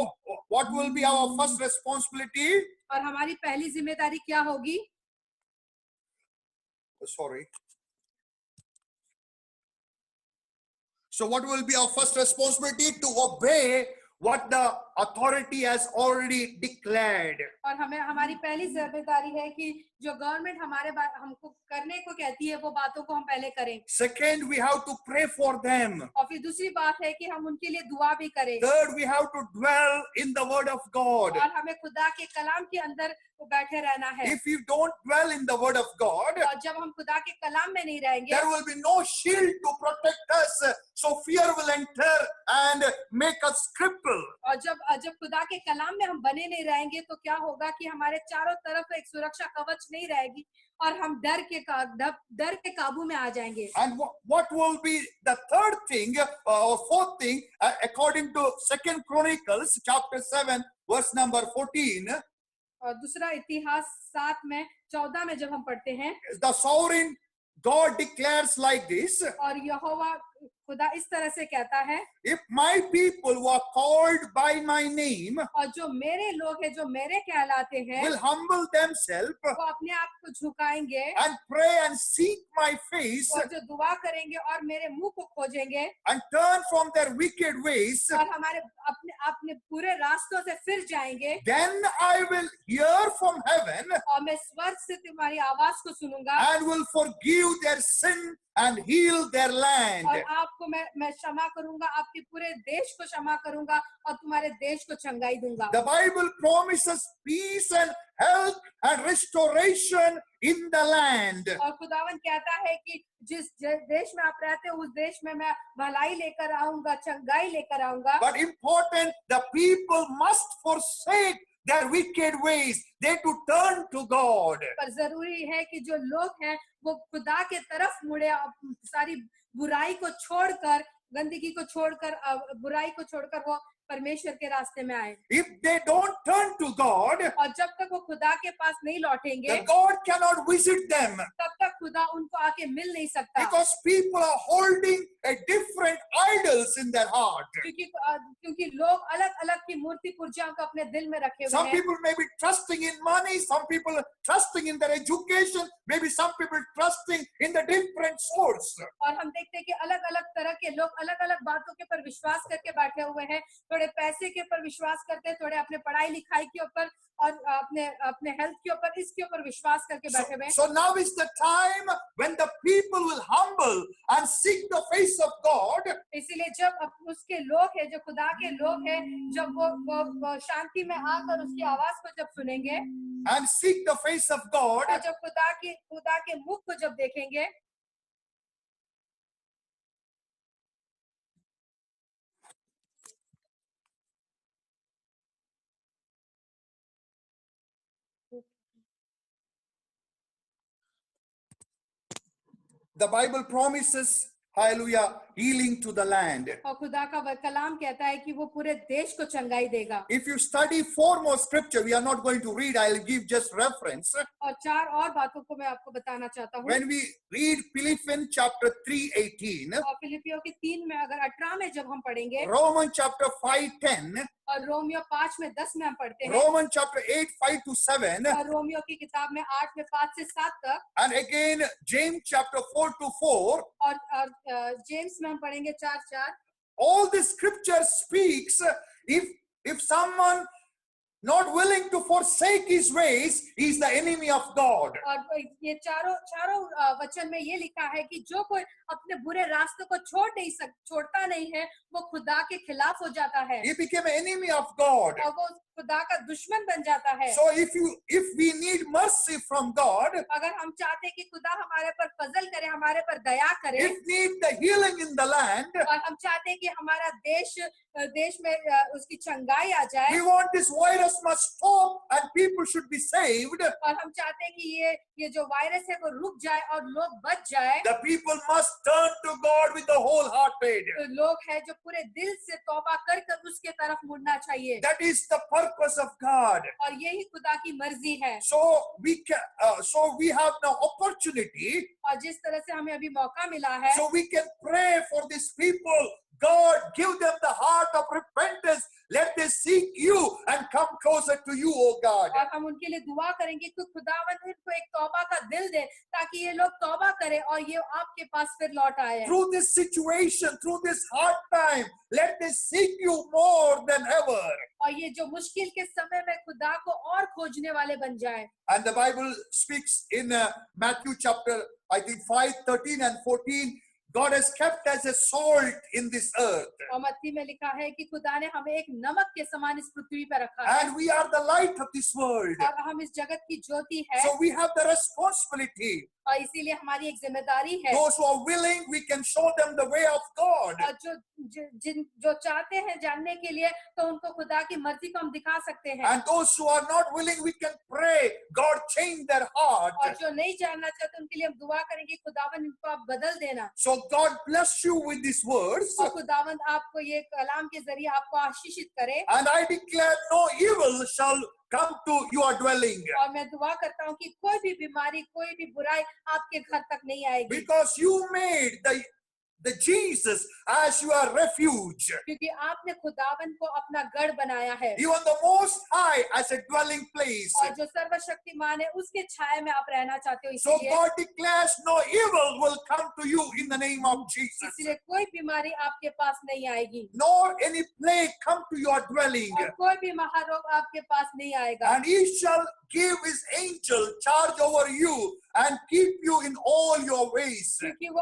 what will be our first responsibility? और हमारी पहली जिम्मेदारी क्या होगी? Sorry. So what will be our first responsibility? To obey what the authority has already declared. और हमें हमारी पहली जिम्मेदारी है कि जो गवर्नमेंट हमको करने को कहती है वो बातों को हम पहले करें। Second, we have to pray for them. और फिर दूसरी बात है कि हम उनके लिए दुआ भी करें। Third, we have to dwell in the Word of God. और हमें खुदा के कलाम के अंदर बैठे रहना है। If you don't dwell in the Word of God, और जब हम खुदा के कलाम में नहीं रहेंगे, there will be no shield to protect us. So fear will enter and make us cripple. और जब खुदा के कलाम में हम बने नहीं रहेंगे तो क्या होगा कि हमारे चारों तरफ एक सुरक्षा कवच नहीं रहेगी और हम डर के काबू में आ जाएंगे। And what will be the third thing or fourth thing according to Second Chronicles chapter 7 verse number 14? और दूसरा इतिहास 7 में 14 में जब हम पढ़ते हैं, The sovereign God declares like this: और यहोवा खुदा इस तरह से कहता है, if my people who are called by my name और जो मेरे लोग हैं जो मेरे कहलाते हैं will humble themselves वो अपने आप को झुकाएंगे and pray and seek my face और जो दुआ करेंगे और मेरे मुंह को खोजेंगे and turn from their wicked ways, और हमारे अपने अपने पूरे रास्तों से फिर जाएंगे, then I will hear from heaven और मैं स्वर्ग से तुम्हारी आवाज को सुनूंगा and will forgive their sin and heal their land. और आपको मैं क्षमा करूंगा, आपके पूरे देश को क्षमा करूंगा और तुम्हारे देश को चंगाई दूंगा। The Bible promises peace and health and restoration in the land. और खुदावन कहता है कि जिस देश में आप रहते हो उस देश में मैं भलाई लेकर आऊंगा, चंगाई लेकर आऊंगा। But important, the people must forsake their wicked ways. They to turn to God. पर जरूरी है कि जो लोग हैं वो खुदा के तरफ मुड़े, सारी बुराई को छोड़कर, गंदगी को छोड़कर, बुराई को छोड़कर वो परमेश्वर के रास्ते में आए। If they don't turn to God, और जब तक वो खुदा के पास नहीं लौटेंगे the God cannot visit them, तब तक खुदा उनको आके मिल नहीं सकता, because people are holding a different idols in their heart. क्योंकि लोग अलग अलग की मूर्ति पूजाओं को अपने दिल में रखे हुए Some हैं। people may be trusting in money, some people are trusting in their education, maybe some people trusting in the different source. और हम देखते हैं कि अलग अलग तरह के लोग अलग अलग बातों के ऊपर विश्वास करके बैठे हुए हैं, थोड़े पैसे के ऊपर विश्वास करते हैं, थोड़े अपने पढ़ाई लिखाई के ऊपर और अपने हेल्थ के ऊपर, इसके ऊपर विश्वास करके बैठे हुए हैं। So now is the time when the people will humble and seek the face of God. इसीलिए जब उसके लोग हैं, जो खुदा के लोग हैं, जब वो शांति में आकर उसकी आवाज को जब सुनेंगे And seek the face of God, और जब खुदा के मुख को जब देखेंगे, the Bible promises, hallelujah, healing to the land. और खुदा का कलाम कहता है कि वो पूरे देश को चंगाई देगा। If you study 4 more scripture, we are not going to read, I'll give just reference. और 4 और बातों को मैं आपको बताना चाहता हूँ। When we read Philippians chapter 3:18, और फिलिपियों के 3 में अगर 18 में जब हम पढ़ेंगे, Romans chapter 5:10, और रोमियो 5 में 10 में हम पढ़ते हैं, Romans chapter 8:5-7, और रोमियो की किताब में 8 में 5 से 7 तक, and again James chapter 4-4, और जेम्स में हम पढ़ेंगे 4:4। all the scripture speaks, if someone not willing to forsake his ways, he is the enemy of God. और ये चारों वचन में ये लिखा है कि जो कोई अपने बुरे रास्तों को छोड़ता नहीं है, वो खुदा के खिलाफ हो जाता है, He became an enemy of God. और वो खुदा का दुश्मन बन जाता है। So if we need mercy from God, अगर हम चाहते हैं कि खुदा हमारे पर फजल करे, हमारे पर दया करे, if need the healing in the land, और हम चाहते हैं कि हमारा देश में उसकी चंगाई आ जाए, we want this virus must stop and people should be saved, और हम चाहते हैं कि ये जो वायरस है वो रुक जाए और लोग बच जाए, the people must turn to God with the whole hearted. तो लोग हैं जो पूरे दिल से तौबा कर उसके तरफ मुड़ना चाहिए, That is the purpose of God. और यही खुदा की मर्जी है। So we have the opportunity, और जिस तरह से हमें अभी मौका मिला है, so we can pray for these people. God, give them the heart of repentance. Let them seek you and come closer to you, oh God. और हम उनके लिए दुआ करेंगे कि खुदावन उनको एक तौबा का दिल दे, ताकि ये लोग तौबा करें और ये आपके पास फिर लौट आए। Through this situation, through this hard time, let them seek you more than ever. और ये जो मुश्किल के समय में खुदा को और खोजने वाले बन जाए। And the Bible speaks in Matthew chapter, I think 5:13 and 14. God has kept as a salt in this earth. और मत्ती में लिखा है कि खुदा ने हमें एक नमक के समान इस पृथ्वी पर रखा है And we are the light of this world. और हम इस जगत की ज्योति है So we have the responsibility. और इसीलिए हमारी एक जिम्मेदारी है Those who are willing, we can show them the way of God. और जो चाहते हैं जानने के लिए तो उनको खुदा की मर्जी को हम दिखा सकते हैं And those who are not willing, we can pray, God change their heart. और जो नहीं जानना चाहते उनके लिए हम दुआ करेंगे खुदावन इनको आप बदल देना So God bless you with these words. और खुदावन आपको ये कलाम के जरिए आपको आशीषित करे And I declare no evil shall come to your dwelling. और मैं दुआ करता हूँ कि कोई भी बीमारी कोई भी बुराई आपके घर तक नहीं आएगी Because you made the Jesus as your refuge. क्योंकि आपने खुदावन को अपना गढ़ बनाया है Even the Most High as a dwelling place. और जो सर्वशक्तिमान है उसके छाया में आप रहना चाहते हो So इसलिए God declares no evil will come to you in the name of Jesus. इसलिए कोई बीमारी आपके पास नहीं आएगी Nor any plague come to your dwelling. और कोई भी महारोग आपके पास नहीं आएगा And he shall give his angel charge over you and keep you in all your ways. क्योंकि वो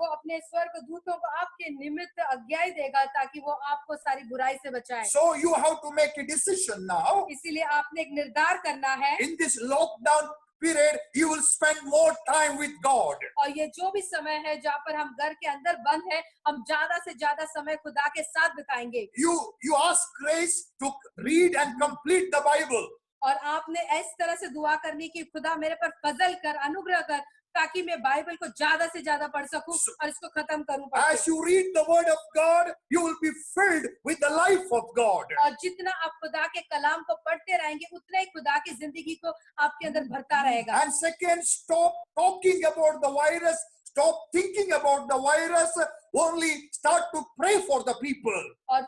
अपने स्वर्ग दूतों को आपके निमित्त आज्ञाएं देगा ताकि वो आपको सारी बुराई से बचाए So you have to make a decision now. इसीलिए आपने एक निर्धार करना है In this lockdown period, you will spend more time with God. और ये जो भी समय है जहाँ पर हम घर के अंदर बंद है हम ज्यादा से ज्यादा समय खुदा के साथ बिताएंगे You ask grace to read and complete the Bible. और आपने इस तरह से दुआ करनी कि खुदा मेरे पर फजल कर अनुग्रह कर ताकि मैं बाइबल को ज्यादा से ज्यादा पढ़ सकूं और इसको खत्म करूं As you read the word of God, you will be filled with the life of God. और जितना आप खुदा के कलाम को पढ़ते रहेंगे उतना ही खुदा की जिंदगी को आपके अंदर भरता रहेगा And second, stop talking about the virus. Stop thinking about the virus. Only start to pray for the people. और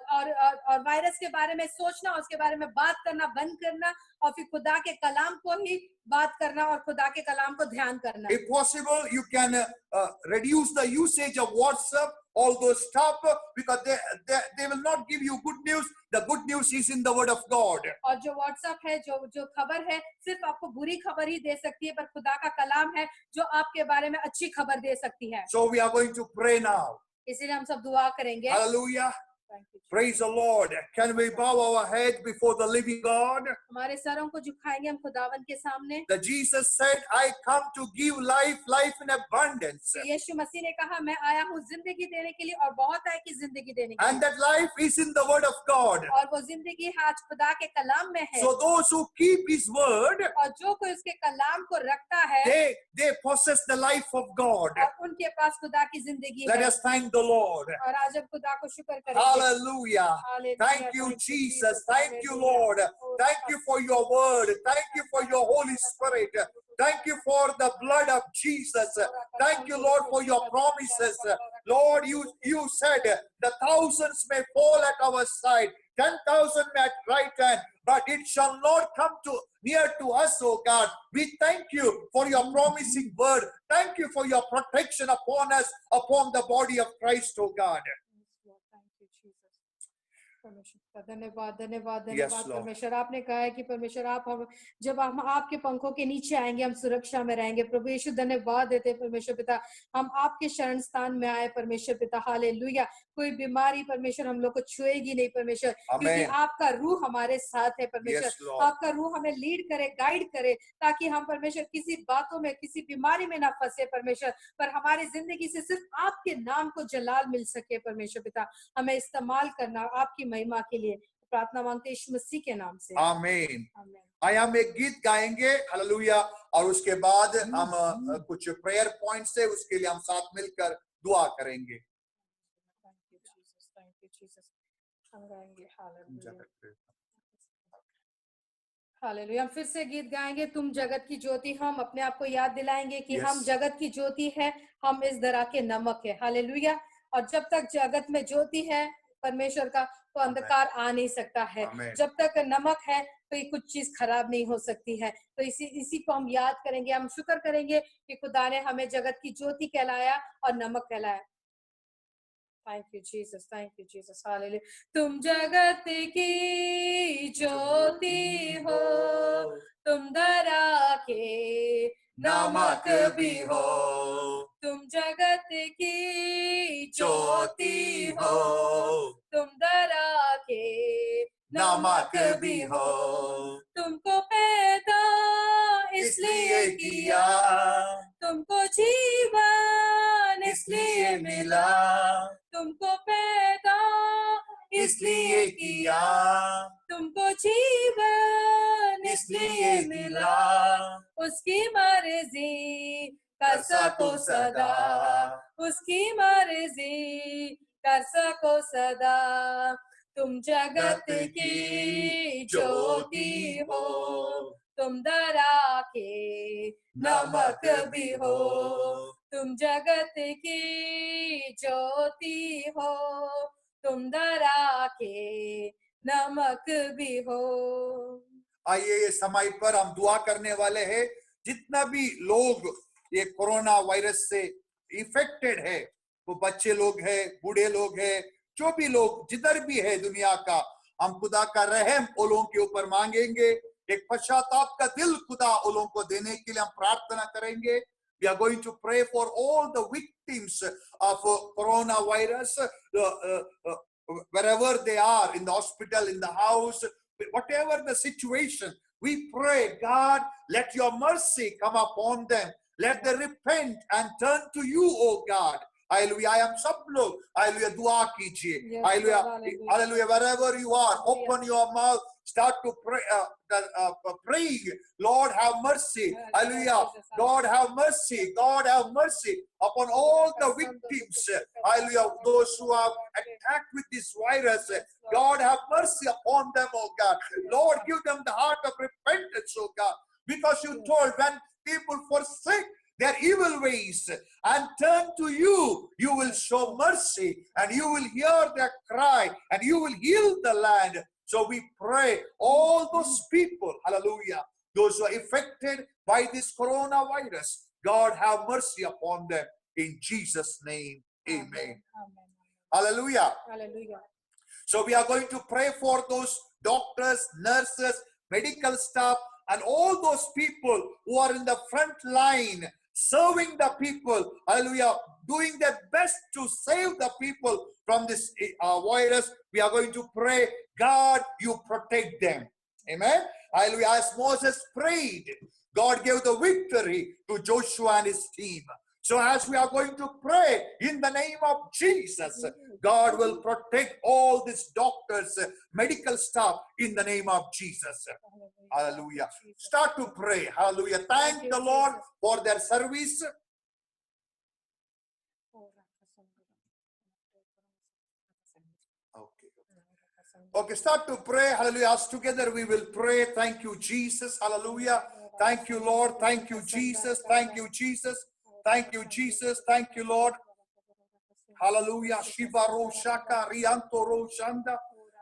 वायरस के बारे में सोचना उसके बारे में बात करना बंद करना और फिर खुदा के कलाम को ही बात करना और खुदा के कलाम को ध्यान करना If possible, you can reduce the usage of WhatsApp, all those stuff, because they will not give you good news. The good news is in the word of God. और जो व्हाट्सएप है जो खबर है सिर्फ आपको बुरी खबर ही दे सकती है पर खुदा का कलाम है जो आपके बारे में अच्छी खबर दे सकती है So we are going to pray now. इसीलिए हम सब दुआ करेंगे Hallelujah. Praise the Lord. Can we bow our head before the living God? हमारे सरों को झुकाएंगे हम खुदावन के सामने That Jesus said, I come to give life in abundance. यीशु मसीह ने कहा मैं आया हूँ जिंदगी देने के लिए और बहुत है कि जिंदगी देने के And that life is in the word of God. लिए और वो जिंदगी आज खुदा के कलाम में है So those who keep his word, और जो कोई उसके कलाम को रखता है they possess the life of God. और उनके पास खुदा की जिंदगी Let है us thank the Lord. और आज हम खुदा को शुक्र करेंगे Hallelujah. Thank you, Jesus. Thank you, Lord. Thank you for your word. Thank you for your Holy Spirit. Thank you for the blood of Jesus. Thank you, Lord, for your promises. Lord, you said the thousands may fall at our side, 10,000 at right hand, but it shall not come near to us, oh God. We thank you for your promising word. Thank you for your protection upon us, upon the body of Christ, oh God. परमेश्वर धन्यवाद धन्यवाद Yes, धन्यवाद Lord. परमेश्वर आपने कहा है कि परमेश्वर आप हम जब हम आपके पंखों के नीचे आएंगे हम सुरक्षा में रहेंगे प्रभु यीशु धन्यवाद देते परमेश्वर पिता हम आपके शरण स्थान में आए परमेश्वर पिता हालेलुया कोई बीमारी परमेश्वर हम लोग को छुएगी नहीं परमेश्वर क्योंकि आपका रूह हमारे साथ है परमेश्वर Yes, Lord. आपका रूह हमें लीड करे गाइड करे ताकि हम परमेश्वर किसी बातों में किसी बीमारी में ना फंसे परमेश्वर पर हमारी जिंदगी से सिर्फ आपके नाम को जलाल मिल सके परमेश्वर पिता हमें इस्तेमाल करना आपकी महिमा के लिए प्रार्थना मांगते यीशु मसीह के नाम से आमीन हम एक गीत गाएंगे हालेलुया और उसके बाद हम कुछ प्रेयर पॉइंट्स है उसके लिए हम साथ मिलकर दुआ करेंगे हम गाएंगे हालेलुया हम फिर से गीत गाएंगे तुम जगत की ज्योति हम अपने आप को याद दिलाएंगे कि हम जगत की ज्योति है हम इस दरा के नमक है हालेलुया और जब तक जगत में ज्योति है परमेश्वर का तो अंधकार आ नहीं सकता है जब तक नमक है तो ये कुछ चीज खराब नहीं हो सकती है तो इसी को हम याद करेंगे हम शुक्र करेंगे कि खुदा ने हमें जगत की ज्योति कहलाया और नमक कहलाया थैंक यू जीसस हालेलुया तुम जगत की ज्योति हो तुम धरा के नमक भी हो तुम जगत की ज्योति ज्योति हो, हो, तुम दरा के नमक भी हो, तुमको पैदा इसलिए किया, तुमको जीवन इसलिए मिला, तुमको पैदा इसलिए किया, तुमको जीवन इसलिए मिला, उसकी मर्जी कर सको सदा, उसकी मर्जी कर सको सदा, तुम जगत की ज्योति हो, तुम दरा के नमक भी हो, तुम जगत की ज्योति हो, तुम दरा के नमक भी हो। आइए ये समय पर हम दुआ करने वाले हैं। जितना भी लोग ये कोरोना वायरस से इफेक्टेड है, वो बच्चे लोग हैं, बूढ़े लोग हैं, जो भी लोग जिधर भी है दुनिया का, हम खुदा का रहम उन लोगों के ऊपर मांगेंगे। एक पश्चाताप का दिल खुदा उन लोगों को देने के लिए हम प्रार्थना करेंगे। We are going to pray for all the victims of coronavirus, wherever they are, in the hospital, in the house, whatever the situation. We pray, God, let your mercy come upon them. Let them repent and turn to you, O God. Hallelujah. I am सब लोग hallelujah दुआ कीजिए. Hallelujah. Hallelujah. Wherever you are, open your mouth. Start to pray, praying. Lord, have mercy. Hallelujah. God, have mercy. God, have mercy upon all the victims. Hallelujah. Those who are attacked with this virus. God, have mercy upon them, oh God. Lord, give them the heart of repentance, oh God. Because you told when people forsake their evil ways and turn to you, you will show mercy and you will hear their cry and you will heal the land. So we pray all those people, hallelujah, those who are affected by this coronavirus, God have mercy upon them in Jesus' name. Amen. Amen. Hallelujah. Hallelujah. So we are going to pray for those doctors, nurses, medical staff, and all those people who are in the front line, serving the people, hallelujah, doing their best to save the people from this virus. We are going to pray, God, you protect them. Amen. Hallelujah. As Moses prayed, God gave the victory to Joshua and his team. So as we are going to pray in the name of Jesus, God will protect all these doctors, medical staff in the name of Jesus. Hallelujah. Start to pray. Hallelujah. Thank the Lord for their service. Okay, start to pray. Hallelujah. As together we will pray. Thank you, Jesus. Hallelujah. Thank you, Lord. Thank you, Jesus. Thank you, Jesus. Thank you, Jesus. Thank you, Lord. Hallelujah. Shiva Roshaka Rianto Roshanda.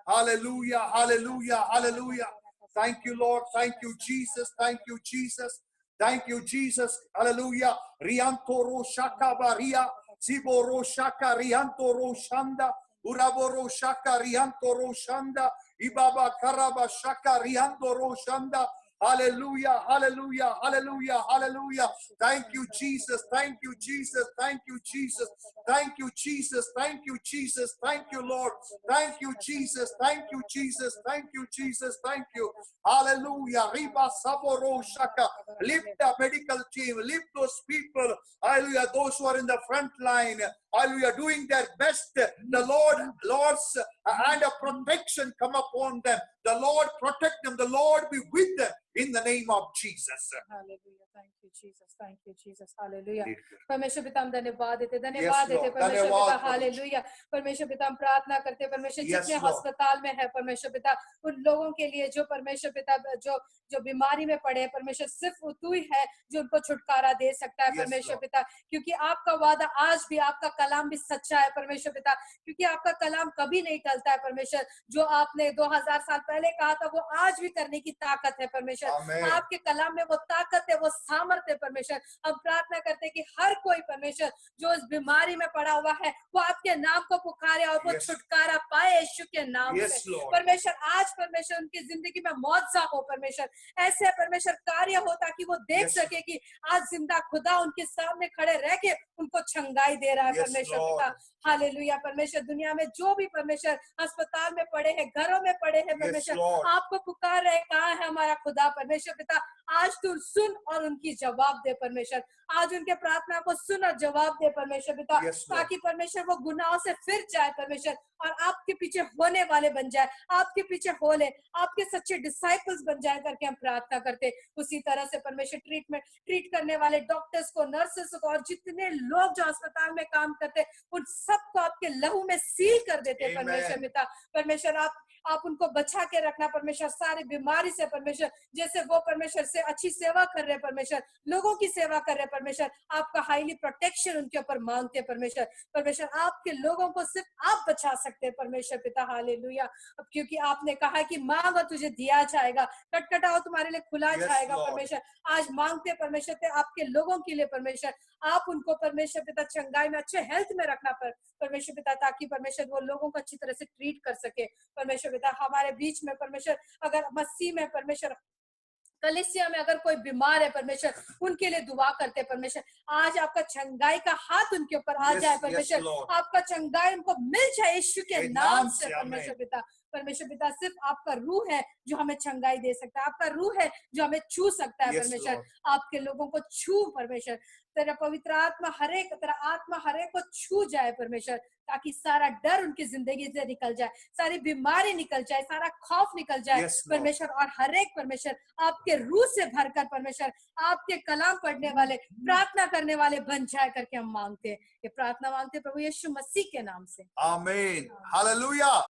Hallelujah. Hallelujah. Hallelujah. Thank you, Lord. Thank you, Jesus. Thank you, Jesus. Thank you, Jesus. Hallelujah. Rianto Roshaka Baria. Sibo Roshaka Rianto Roshanda. Urabo Roshaka Rianto Roshanda. Ibaba Karaba Shaka Rianto Roshanda. Hallelujah, hallelujah, hallelujah, hallelujah. Thank you, Jesus. Thank you, Jesus. Thank you, Jesus. Thank you, Jesus. Thank you, Jesus. Thank you, Lord. Thank you, Jesus. Thank you, Jesus. Thank you, Jesus. Thank you. Hallelujah. Riba Saboro Shaka. Lift the medical team. Lift those people. Hallelujah. Those who are in the front line. Hallelujah. Doing their best. The Lord's hand of protection come upon them. The Lord protect them. The Lord be with them in the name of Jesus. Hallelujah. Thank you, Jesus. Thank you, Jesus. Hallelujah. परमेश्वर पिता हम धन्यवाद देते Yes, Lord. परमेश्वर धन्यवाद, पिता hallelujah परमेश्वर पिता हम प्रार्थना करते हैं परमेश्वर Yes, जितने Lord. अस्पताल में है परमेश्वर पिता उन लोगों के लिए जो परमेश्वर पिता जो बीमारी में पड़े हैं परमेश्वर सिर्फ तू ही है जो उनको छुटकारा दे सकता है Yes, परमेश्वर Lord. पिता क्योंकि आपका वादा आज भी आपका कलाम भी सच्चा है परमेश्वर पिता क्योंकि आपका कलाम कभी नहीं टलता है परमेश्वर जो आपने 2000 साल पहले कहा था वो आज भी करने की ताकत है परमेश्वर। Amen. आपके कलाम में वो ताकत है, वो सामर्थ्य है परमेश्वर। हम प्रार्थना करते हैं कि हर कोई परमेश्वर जो इस बीमारी में पड़ा हुआ है वो आपके नाम को पुकारे और वो Yes. छुटकारा पाए यीशु के नाम Yes, से। Lord. परमेश्वर आज परमेश्वर उनकी जिंदगी में मौजज़ा हो परमेश्वर, ऐसे परमेश्वर कार्य हो ताकि वो देख Yes. सके कि आज जिंदा खुदा उनके सामने खड़े रह के उनको छंगाई दे रहा है Yes, परमेश्वर Lord. पिता। हालेलुया परमेश्वर, दुनिया में जो भी परमेश्वर अस्पताल में पड़े हैं, घरों में पड़े हैं Yes, परमेश्वर, Lord. आपको पुकार रहे, कहाँ है हमारा खुदा परमेश्वर पिता। आज तू सुन और उनकी जवाब दे परमेश्वर, आज उनके प्रार्थना को सुन और जवाब दे परमेश्वर पिता, Yes, Lord. ताकि परमेश्वर वो गुनाहों से फिर जाए परमेश्वर और आपके पीछे होने वाले बन जाए, आपके पीछे हो ले, आपके सच्चे डिसाइपल्स बन जाए करके हम प्रार्थना करते। उसी तरह से परमेश्वर ट्रीट करने वाले डॉक्टर्स को, नर्सेस को और जितने लोग जो अस्पताल में काम करते उन सबको आपके लहू में सील कर देते Amen. परमेश्वर पिता। परमेश्वर आप उनको बचा के रखना परमेश्वर सारी बीमारी से परमेश्वर, जैसे वो परमेश्वर से अच्छी सेवा कर रहे परमेश्वर, लोगों की सेवा कर रहे परमेश्वर, आपका हाईली प्रोटेक्शन उनके ऊपर मांगते परमेश्वर। परमेश्वर आपके लोगों को सिर्फ आप बचा सकते हैं परमेश्वर पिता। हालेलुया, क्योंकि आपने कहा कि मांगो तुझे दिया जाएगा, खटखटाओ तुम्हारे लिए खुला Yes, जाएगा Lord. परमेश्वर। आज मांगते परमेश्वर ते आपके लोगों के लिए परमेश्वर, आप उनको परमेश्वर पिता चंगाई में, अच्छे हेल्थ में रखना परमेश्वर पिता, ताकि परमेश्वर वो लोगों को अच्छी तरह से ट्रीट कर सके परमेश्वर पिता। हमारे बीच में परमेश्वर अगर मसीह में परमेश्वर कलीसिया में अगर कोई बीमार है परमेश्वर, उनके लिए दुआ करते परमेश्वर, आज आपका चंगाई का हाथ उनके ऊपर आ Yes, जाए yes, परमेश्वर, Lord. आपका चंगाई उनको मिल जाए यीशु के के नाम नाम से से, परमेश्वर आमीन। पिता। परमेश्वर पिता सिर्फ आपका रूह है जो हमें चंगाई दे सकता है, आपका रूह है जो हमें छू सकता है Yes, परमेश्वर। Lord. आपके लोगों को छू परमेश्वर, तेरा पवित्र आत्मा तेरा आत्मा हरेक को छू जाए परमेश्वर, ताकि सारा डर उनकी जिंदगी से निकल जाए, सारी बीमारी निकल जाए, सारा खौफ निकल जाए Yes, Lord. परमेश्वर, और हरेक परमेश्वर आपके रूह से भरकर परमेश्वर आपके कलाम पढ़ने वाले, प्रार्थना करने वाले बन जाए करके हम मांगते हैं। ये प्रार्थना मांगते हैं प्रभु यीशु मसीह के नाम से, Amen. Hallelujah.